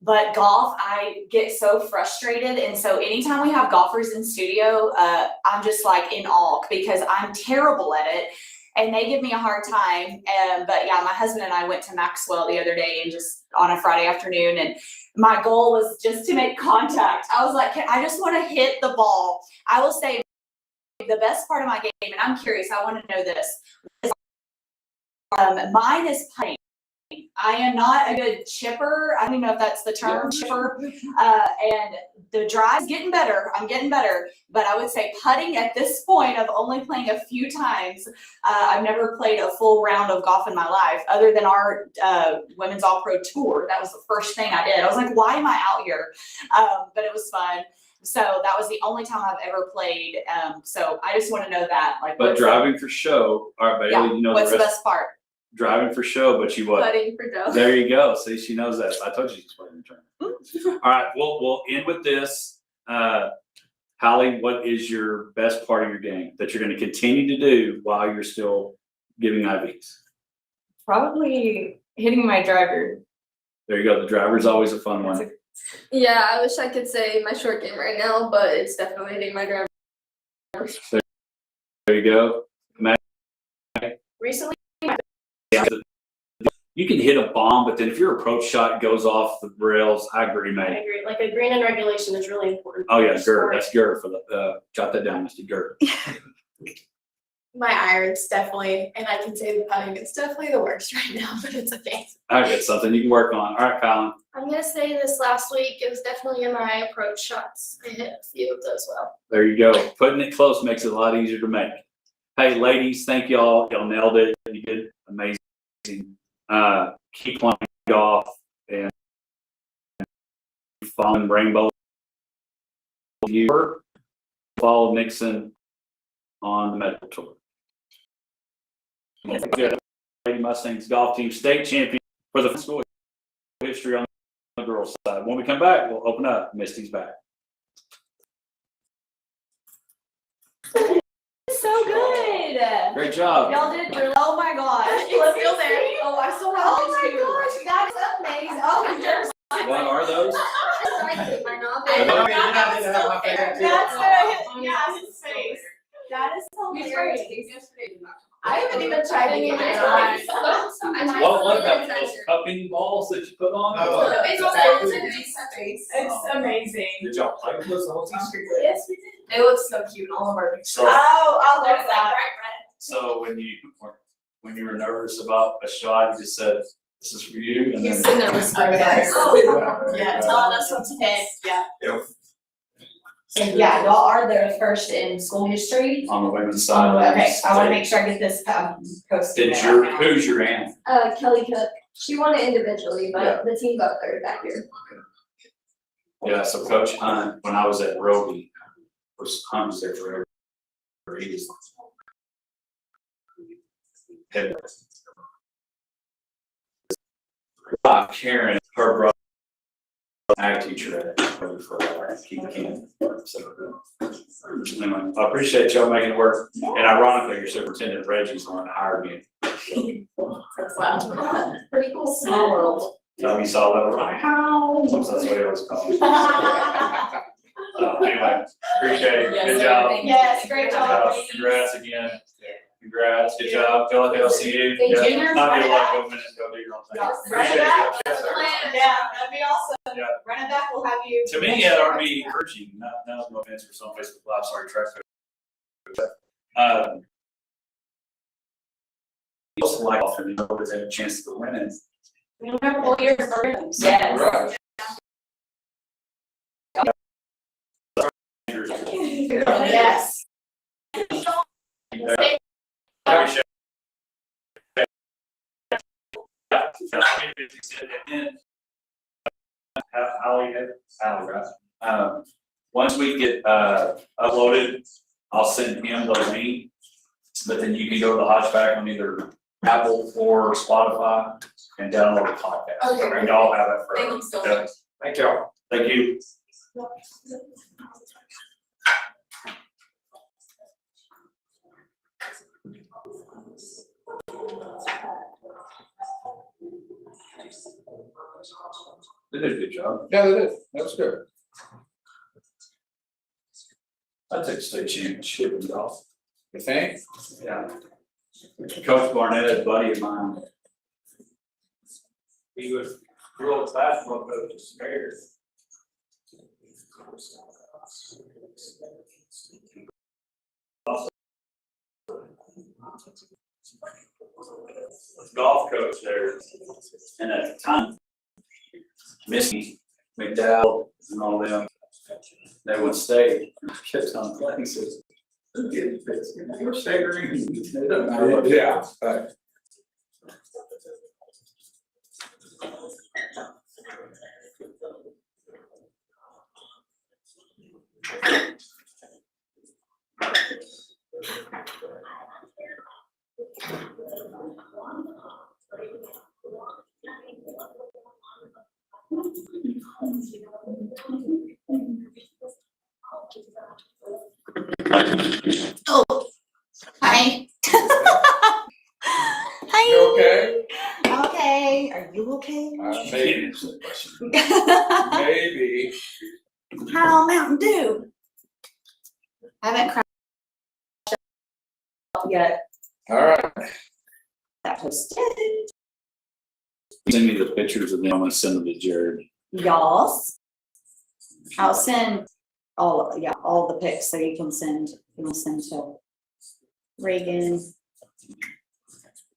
But golf, I get so frustrated, and so anytime we have golfers in studio, I'm just like in awe because I'm terrible at it, and they give me a hard time. But yeah, my husband and I went to Maxwell the other day, and just on a Friday afternoon, and my goal was just to make contact. I was like, I just want to hit the ball. I will say the best part of my game, and I'm curious, I want to know this. Mine is putting. I am not a good chipper. I don't even know if that's the term, chipper. And the drive's getting better. I'm getting better. But I would say putting at this point of only playing a few times. I've never played a full round of golf in my life other than our Women's All-Pro Tour. That was the first thing I did. I was like, why am I out here? But it was fun. So that was the only time I've ever played. So I just want to know that. But driving for show, all right, Bailey, yeah, you know what's the best part? Driving for show, but you what? Putting for dough. There you go. See, she knows that. I told you she's playing the tournament. All right, we'll end with this. Holly, what is your best part of your game that you're going to continue to do while you're still giving IVs? Probably hitting my driver. There you go. The driver's always a fun one. Yeah, I wish I could say my short game right now, but it's definitely hitting my driver. There you go. Matt? Recently, You can hit a bomb, but then if your approach shot goes off the rails, I agree, I mate. agree. Like a green in regulation is really important. Oh yeah, for sport. Gert. That's Gert for the jot that down, Misty. Gert. My irons definitely, and I can say the putting, it's definitely the worst right now, but it's okay. I got something you can work on. All right, Colin. I'm gonna say this last week, it was definitely in my approach shots. I hit a few of those well. There you go. Putting it close makes it a lot easier to make. Hey, ladies, thank y'all. Y'all nailed it. You did amazing. keep playing golf and following Rainbow. You follow Nixon on the medical tour. Lady Mustangs golf team state champion for the school history on the girls' side. When we come back, we'll open up. Misty's back. So good. Great job. Y'all did really, oh my gosh. It's still there. Oh, I still have Oh these my too. gosh, that is amazing. Oh, there's. What are those? Yeah, his face. That is hilarious. I haven't even tried any of it. What about those cupping balls that you put on? Oh. It's amazing. Did y'all play with those the whole time? Yes, we did. It looks so cute in all of our pictures. So, Oh, I love that. so when you were nervous about a shot, you just said, "This is for you," and then. sitting there whispering at us. Yeah, telling us what to hit, yeah. And yeah, y'all are the first in school history. On the women's side. Okay, I wanna make sure I get this posted. Did your, who's your aunt? Kelly Cook, she won it individually, Yeah. but the team got third that year. Yeah, so Coach Hunt, when I was at Roby, Hunt was there forever. He was head. Karen, her brother, ag teacher at Roby for keep Ken. So anyway, I appreciate y'all making it work. And ironically, your superintendent Reggie's the one that hired me. Pretty cool, small world. So you saw that, like, how? That's what it was called. So anyway, appreciate it. Good job. Yes, great job. Congrats again. Congrats. Good job. Feel like I'll see you. Thank you. Yeah. Not be like, go minutes, go do your own thing. Yeah. Appreciate Right it. Yes, sir. Yeah, that'd be awesome. Yeah. Run it back, we'll have you. To me, at RB encouraging, not no offense for some Facebook Live, sorry, traffic. Also like often, you know, they have a chance to win it. We don't have a whole year for it. Yes. Right. Yes. Appreciate it. Once we get uploaded, I'll send him the link, but then you can go to the Hodgeback on either Apple or Spotify and download the podcast. Okay. And y'all have that for. Thank you so Yeah. Thank y'all. Thank you. They did a good job. Yeah, that is, that's good. I take state championship in golf. You think? Yeah. Coach Barnett, a buddy of mine. He was real basketball coach, scared. Golf coach there, and at the time, Missy McDowell and all them, they would stay, kept on playing, so. You're staggering. It doesn't matter what. Yeah, right. Oh, hi. Hi. You okay? Okay, are you okay? Maybe. Maybe. How Mountain Dew? I haven't crashed yet. All right. That was Send me the pictures of them, I'm gonna send them to Jared. y'all's. I'll send all the pics so you can send to Reagan.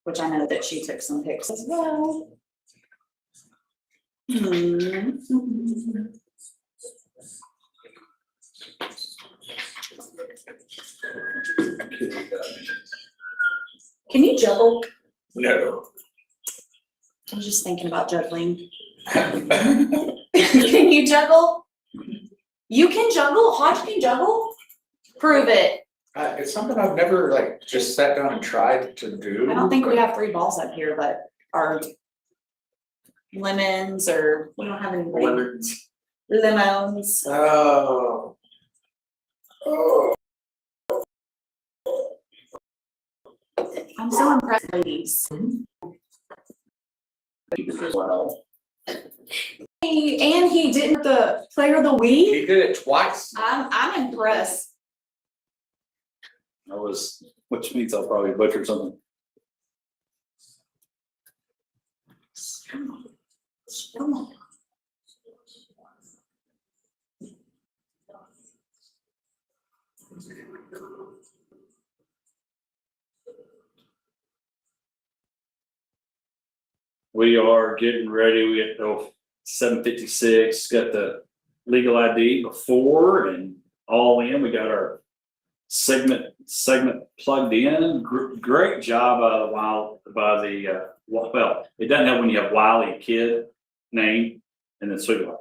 Which I know that she took some pics as well. Can you juggle? No. I was just thinking about juggling. Can you juggle? You can juggle? Hodge can juggle? Prove it. It's something I've never like just sat down and tried to do. I don't think we have 3 balls up here, but are lemons or we don't have any lemons. Lemons. Oh. Oh. I'm so impressed, ladies. And he didn't the player of the week. He did it twice. I'm impressed. Which means I'll probably butcher something. We are getting ready. We get 7:56. Got the legal ID before and all in. We got our segment plugged in. Great job well, it doesn't have when you have Wiley kid name and then Sweetwater.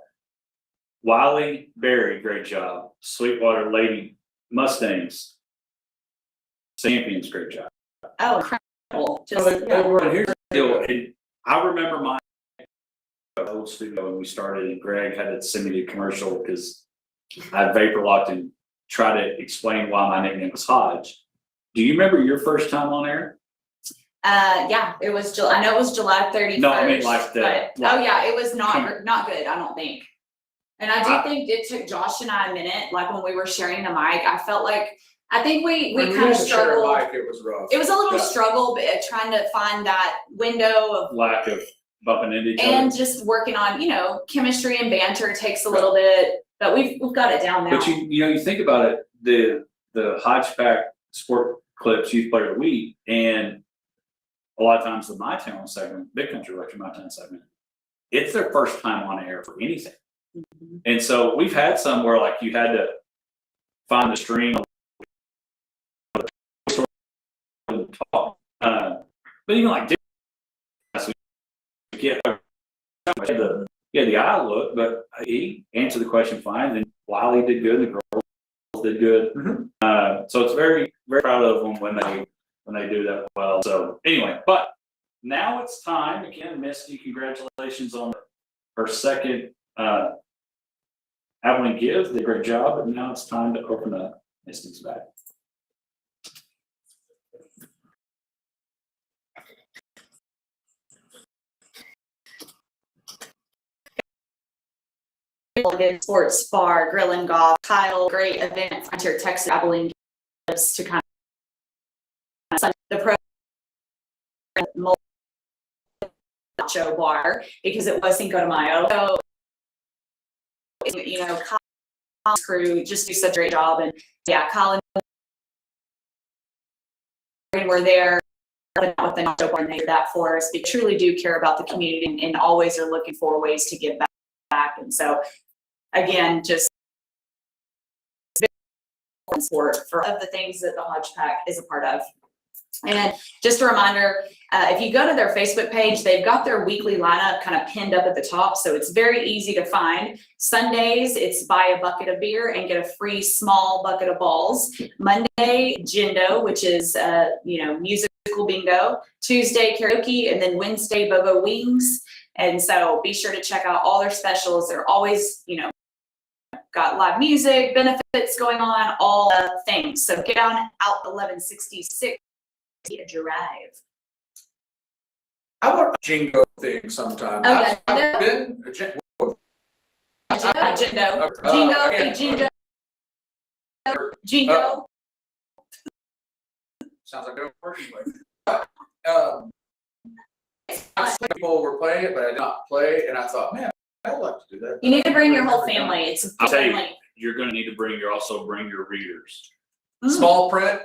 Wiley Berry, great job. Sweetwater Lady Mustangs Champions, great job. Oh, incredible. So here's the deal. I remember my old studio when we started, and Greg had to send me the commercial because I vapor locked and tried to explain why my nickname was Hodge. Do you remember your first time on air? Yeah, it was I know it was July 31st. No, I mean like that. Oh yeah, it was not good, I don't think. And I do think it took Josh and I a minute, like when we were sharing the mic, I felt like, I think we kind of struggled. It was rough. It was a little struggle, but trying to find that window of Lack of bumping into each other. and just working on, chemistry and banter takes a little bit, but we've got it down now. But you think about it, the Hodgepack Sport Clips Youth Player of the Week, and a lot of times the My Town segment, Big Country Electric My Town segment, it's their first time on air for anything. Mm-hmm. And so we've had some where like you had to find the stream, talk. But even like the eye look, but he answered the question fine, and Wiley did good, and the girls did good. Mm-hmm. So it's very, very proud of them when they do that well. So anyway, but now it's time again, Misty. Congratulations on her second Abilene Give. Did a great job, and now it's time to open up Misty's bag. Sports bar, grill and golf, Kyle, great event, Frontier Texas, Abilene Gives to kind of the pro show bar because it was Cinco de Mayo. So, Colin's crew just do such a great job, and yeah, Colin were there with the nacho bar, and they did that for us. They truly do care about the community and always are looking for ways to give back. And so, again, just support for of the things that the Hodgepack is a part of. And just a reminder, if you go to their Facebook page, they've got their weekly lineup kind of pinned up at the top, so it's very easy to find. Sundays, it's buy a bucket of beer and get a free small bucket of balls. Monday, Jindo, which is musical bingo. Tuesday, karaoke, and then Wednesday, BOGO wings. And so be sure to check out all their specials. They're always, got live music, benefits going on, all things. So get on out 1166 Drive. I want a jingo thing sometime. Okay. I've been a jingo. Jingo. Sounds like they're working with. People were playing it, but I did not play, and I thought, man, I'd like to do that. You need to bring your whole family. It's a I'll tell you, family. you're going to need to bring your readers. Small print.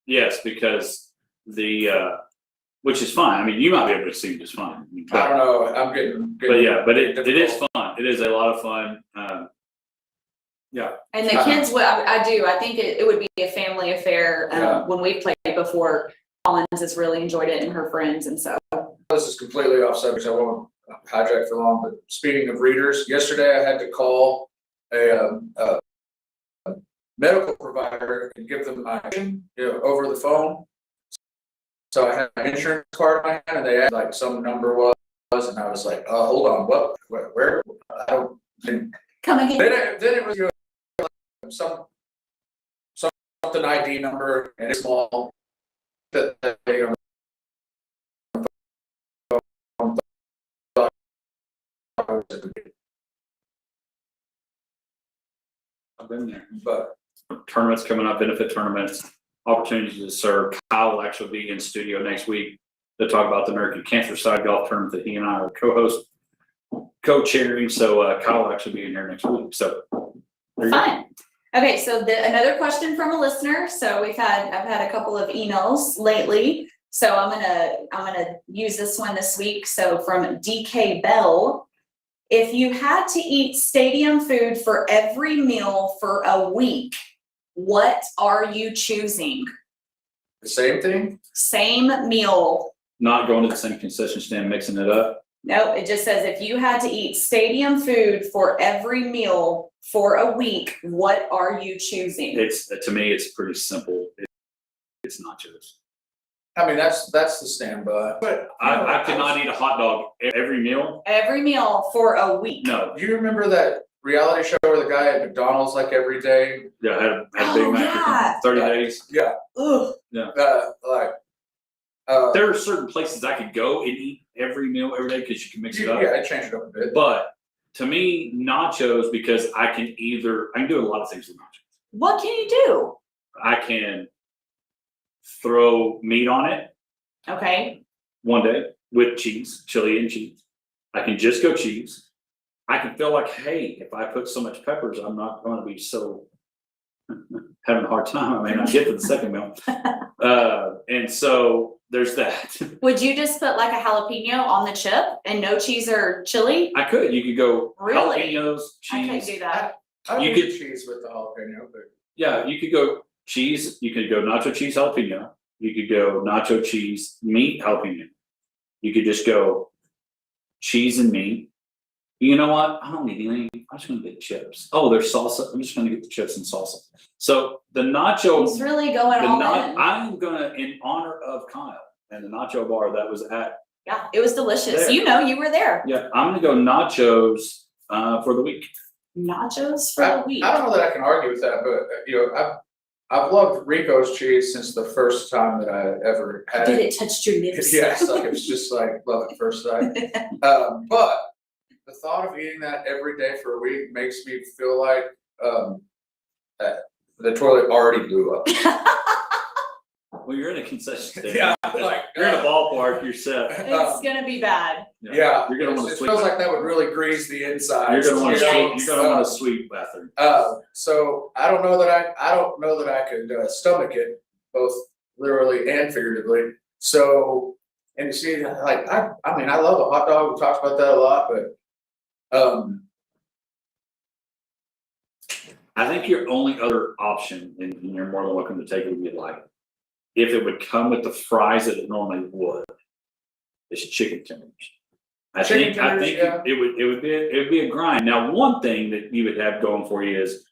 Yes, because which is fine. I mean, you might be able to see just fine. I don't know. I'm getting. But yeah, but it is fun. It is a lot of fun. Yeah. And the kids, I do. I think it would be a family affair. When we played before, Collins has really enjoyed it and her friends, and so this is completely off subject, so I won't hijack for long, but speaking of readers, yesterday I had to call a medical provider and give them my, over the phone. So I had my insurance card in my hand and they asked like some number was, and I was like, hold on, what, where, I don't. Come again. Then it was, something ID number and it's small that they I've been there. but Tournaments coming up, benefit tournaments, opportunities to serve. Kyle will actually be in studio next week to talk about the American Cancer Society Golf Tournament that he and I are co-chairing. So Kyle will actually be in here next week. So there you go. Fine. Okay, so another question from a listener. So I've had a couple of emails lately. So I'm gonna use this one this week. So from DK Bell, if you had to eat stadium food for every meal for a week, what are you choosing? the same thing. Same meal. Not going to the same concession stand, mixing it up. No, it just says if you had to eat stadium food for every meal for a week, what are you choosing? It's, to me, it's pretty simple. It's nachos. I mean, that's the standby. But I cannot eat a hot dog every meal. Every meal for a week. No. Do you remember that reality show where the guy at McDonald's like every day? Yeah, I had a Big Mac yeah. for 30 days. Yeah. Ugh. There are certain places I could go and eat every meal every day because you can mix it up. Yeah, I changed it up a bit. But to me, nachos, because I can do a lot of things with nachos. What can you do? I can throw meat on it Okay. one day with cheese, chili and cheese. I can just go cheese. I can feel like, hey, if I put so much peppers, I'm not going to be so having a hard time. I mean, I get to the second meal. And so there's that. Would you just put like a jalapeno on the chip and no cheese or chili? I could. You could go Really? jalapenos, I can't cheese. do that. I You do could- cheese with the jalapeno, but Yeah, you could go cheese. You could go nacho cheese jalapeno. You could go nacho cheese meat jalapeno. You could just go cheese and meat. You know what? I don't need anything. I'm just gonna get chips. Oh, there's salsa. I'm just gonna get the chips and salsa. So the nacho. He's really going all in. I'm gonna, in honor of Kyle and the nacho bar that was at. Yeah, it was delicious. There. You know, you were there. Yeah, I'm gonna go nachos for the week. Nachos for a week. I don't know that I can argue with that, but I've loved Rico's cheese since the first time that I ever had Did it. it touch your lips? Yes, like it was just like love at first sight. But the thought of eating that every day for a week makes me feel like that the toilet already blew up. Well, you're in a concession stand. Yeah, like, You're in a ballpark. You're set. It's gonna be bad. Yeah, You're gonna want to it sweep. feels like that would really grease the inside. You're gonna want to Yikes. sweep. You're gonna want a sweep bathroom. So I don't know that I could stomach it, both literally and figuratively. So, and you see, like I mean, I love a hot dog. We talked about that a lot, but I think your only other option, and you're more than welcome to take it if you'd like, if it would come with the fries that it normally would, is chicken tenders. I think yeah. it would be a grind. Now, one thing that you would have going for you is,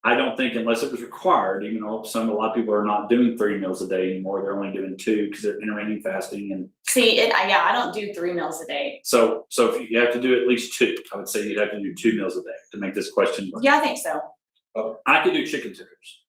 I don't think unless it was required, even though a lot of people are not doing 3 meals a day anymore, they're only doing 2 because they're intermittent fasting. And See, I don't do 3 meals a day. so if you have to do at least 2, I would say you'd have to do 2 meals a day to make this question work. Yeah, I think so. I could do chicken tenders.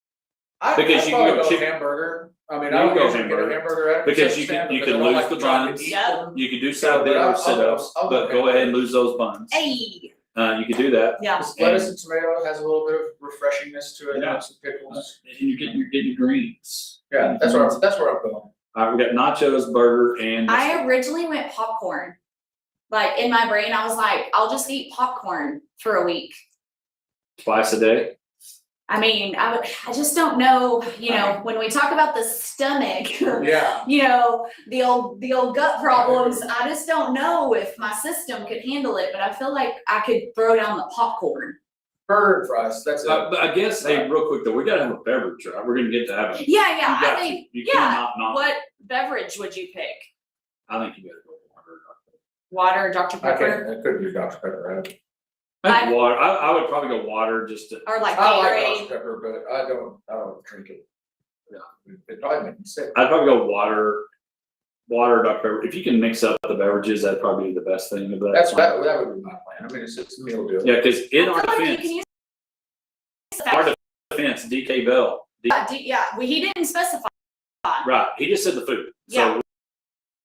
I'd Because you probably can go go chicken- hamburger. I mean, You I don't can go usually get a hamburger. hamburger at a Because concession you can- stand you because can I don't lose like the to try to buns. eat Yep. them. You could do side but or sit-ups, I'll but go go ahead and lose those buns. Hey, You could do that. yeah. Lettuce and tomato has a little bit of refreshingness to it. Yeah. And some pickles. And you're getting your greens. Yeah, that's where I'm going. All right, we got nachos, burger, and. I originally went popcorn. Like in my brain, I was like, I'll just eat popcorn for a week. Twice a day. I mean, I just don't know, when we talk about the stomach, Yeah. the old gut problems, I just don't know if my system could handle it, but I feel like I could throw down the popcorn. Burger and fries, that's it. But I guess, hey, real quick though, we gotta have a beverage, right? We're gonna get to have it. Yeah, I think, You yeah. cannot not. What beverage would you pick? I think you gotta go more. Water, Dr. I Pepper, can't, that could be Dr. Pepper, right? I think water, I would probably go water just to, or like I like Gatorade. Dr. Pepper, but I don't drink it. Yeah. It probably makes me sick. I'd probably go water, Dr. Pepper. If you can mix up the beverages, that'd probably be the best thing of that. That would be my plan. I mean, it's a meal deal. Yeah, cause in I our feel like you defense, can use our defense, DK Bell, yeah, well, he didn't specify. right, he just said the food. Yeah. So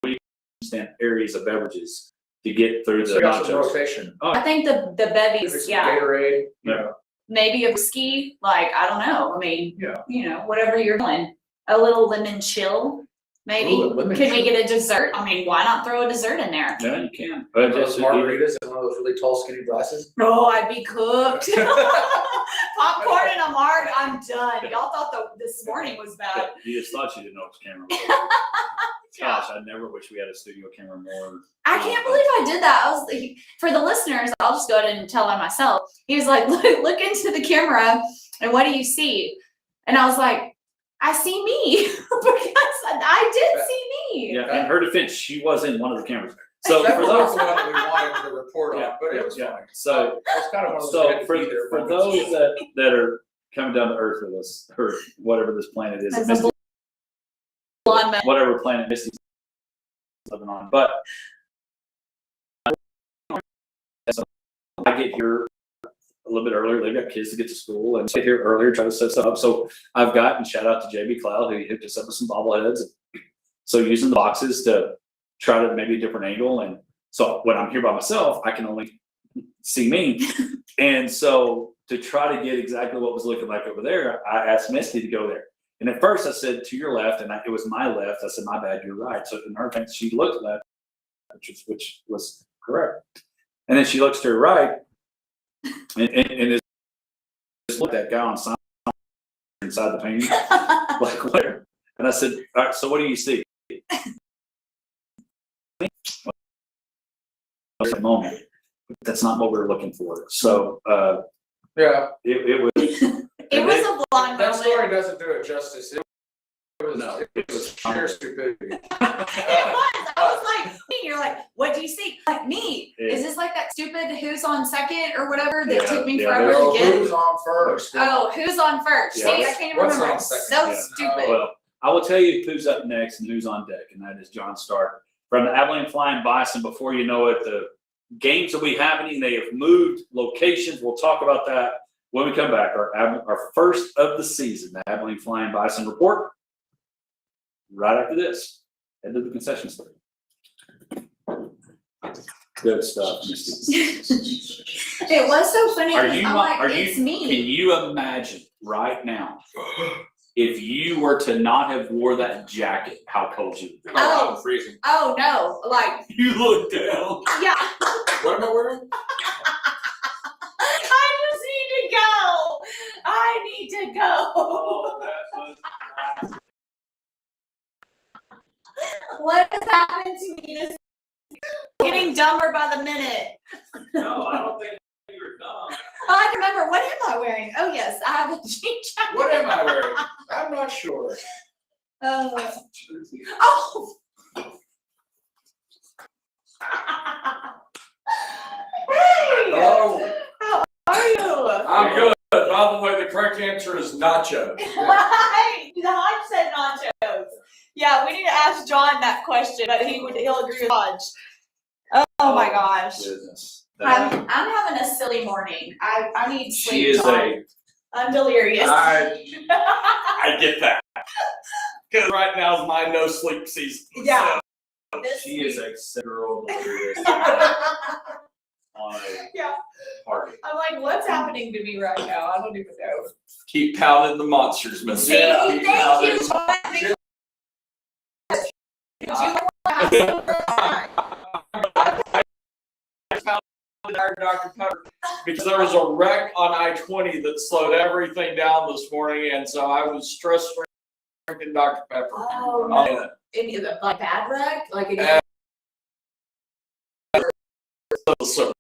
we understand areas of beverages to get through So the you got some nachos. rotation. I think the Maybe bevies, some yeah, Gatorade, you know. maybe a whiskey, like, I don't know, I mean, Yeah. you know, whatever you're doing. A little lemon chill, maybe. Ooh, a lemon Can we chill. get a dessert? I mean, why not throw a dessert in there? Yeah, you can. One But of those just margaritas in one of those really tall skinny glasses. Oh, I'd be cooked. Popcorn and a marg, I'm done. Y'all thought this morning was bad. you just thought you didn't know which camera was. Gosh, I never wish we had a studio camera more. I can't believe I did that. I was like, for the listeners, I'll just go ahead and tell on myself. He was like, look into the camera and what do you see? And I was like, I see me because I did see me. Yeah, in her defense, she was in one of the cameras. So That for was those, the one that we wanted to report on, yeah, but it was yeah. fine. So It's kind of one of those. So good to for be there for moments. those that are coming down to Earth with us, or whatever this planet is, That's Misty, a blonde man. whatever planet Misty's living on, but I get here a little bit earlier. They've got kids to get to school, and get here earlier, try to set stuff up. So I've gotten shout out to JB Cloud, who hooked us up with some bobbleheads. So using the boxes to try to maybe a different angle, and so when I'm here by myself, I can only see me, and so to try to get exactly what was looking like over there, I asked Misty to go there. And at first I said to your left, and it was my left. I said, my bad, you're right. So in her defense, she looked left, which was correct. And then she looks to her right, and just looked at that guy on sign inside the painting, like where? And I said, all right, so what do you see? At the moment, that's not what we were looking for. So Yeah, it was. It was a blonde that moment. story doesn't do it justice. No, It was sheer stupidity. It was. I was like, you're like, what do you see? Like me. Yeah. Is this like that stupid who's on second or whatever that Yeah, took me yeah, forever Oh, to get? who's on first? Oh, who's on first? Yeah. See, I can't even What's remember. on It's second? so Yeah. stupid. Well, I will tell you who's up next and who's on deck, and that is John Stark from the Abilene Flying Bison. Before you know it, the games will be happening. They have moved locations. We'll talk about that when we come back. Our first of the season, the Abilene Flying Bison report. Right after this, head to the concession stand. Good stuff, Misty. It was so funny. Are 'cause you? I'm like, Are it's you? me. Can you imagine right now if you were to not have wore that jacket? How cold you would be? Oh. I'm freezing. Oh no! Like, You look down. yeah. What am I wearing? I just need to go. I need to go. Oh, that was. What has happened to me? This getting dumber by the minute. No, I don't think you were dumb. I remember. What am I wearing? Oh yes, I have a jean jacket. What am I wearing? I'm not sure. Oh. Hey. Hello. How are you? I'm good. By the way, the correct answer is nacho. Right. The Hodge said nachos. Yeah, we need to ask John that question, but he'll agree with Hodge. Oh my gosh. Goodness. I'm having a silly morning. I need sleep. She is John. I'm delirious. I get that. Because right now is my no sleep season. Yeah. So she is a literal delirious on a Yeah. party. I'm like, what's happening to me right now? I don't even know. Keep pounding the monsters, Miss. See, thank you, John. Dr. Pepper, because there was a wreck on I-20 that slowed everything down this morning, and so I was stress drinking Dr. Pepper. Oh, no. Any of the like bad wreck? Like any So,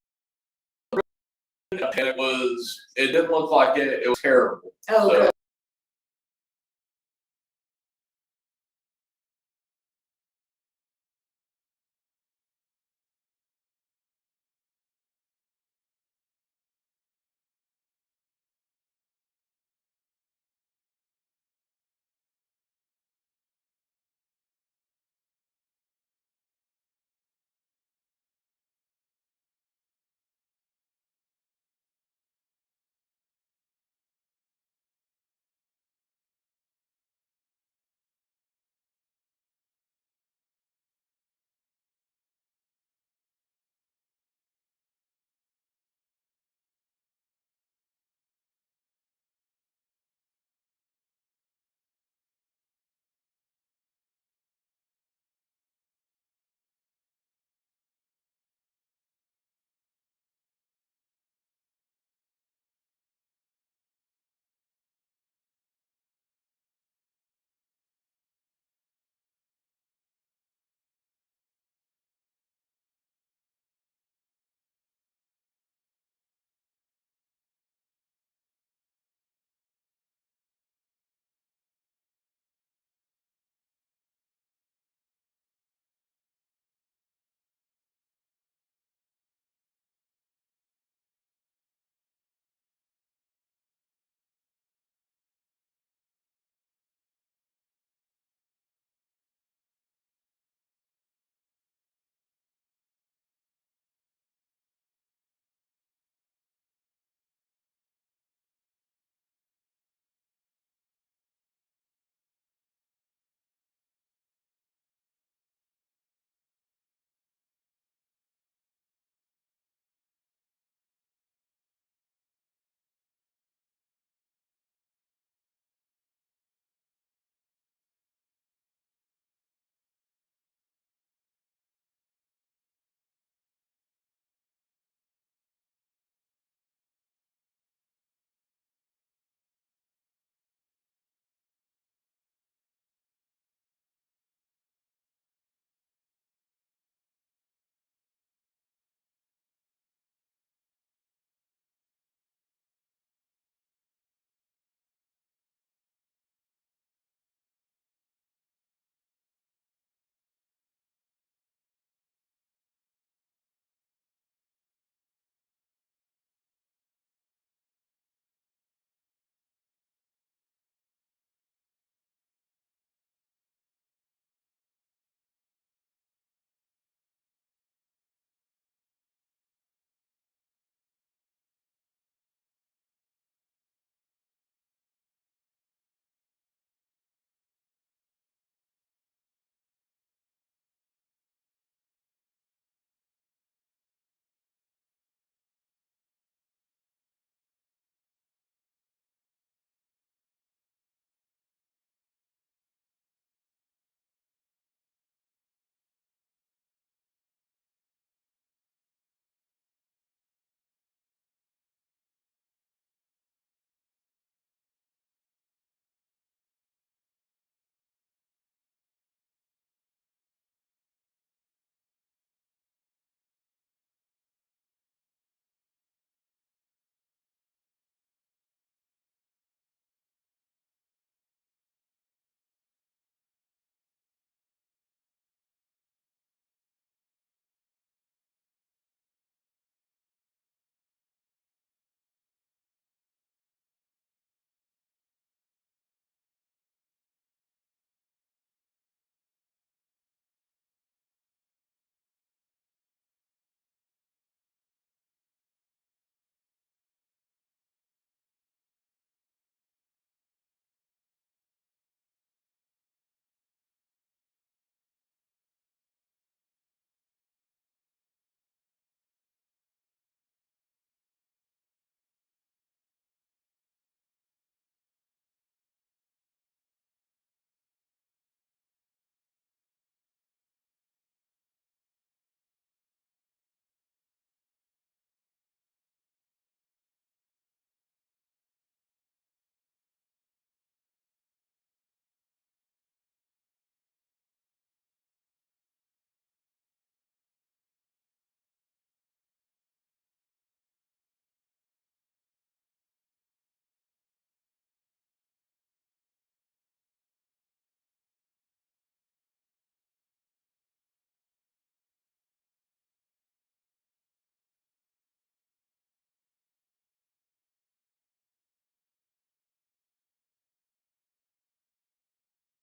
it didn't look like it. It was terrible. oh, So, good.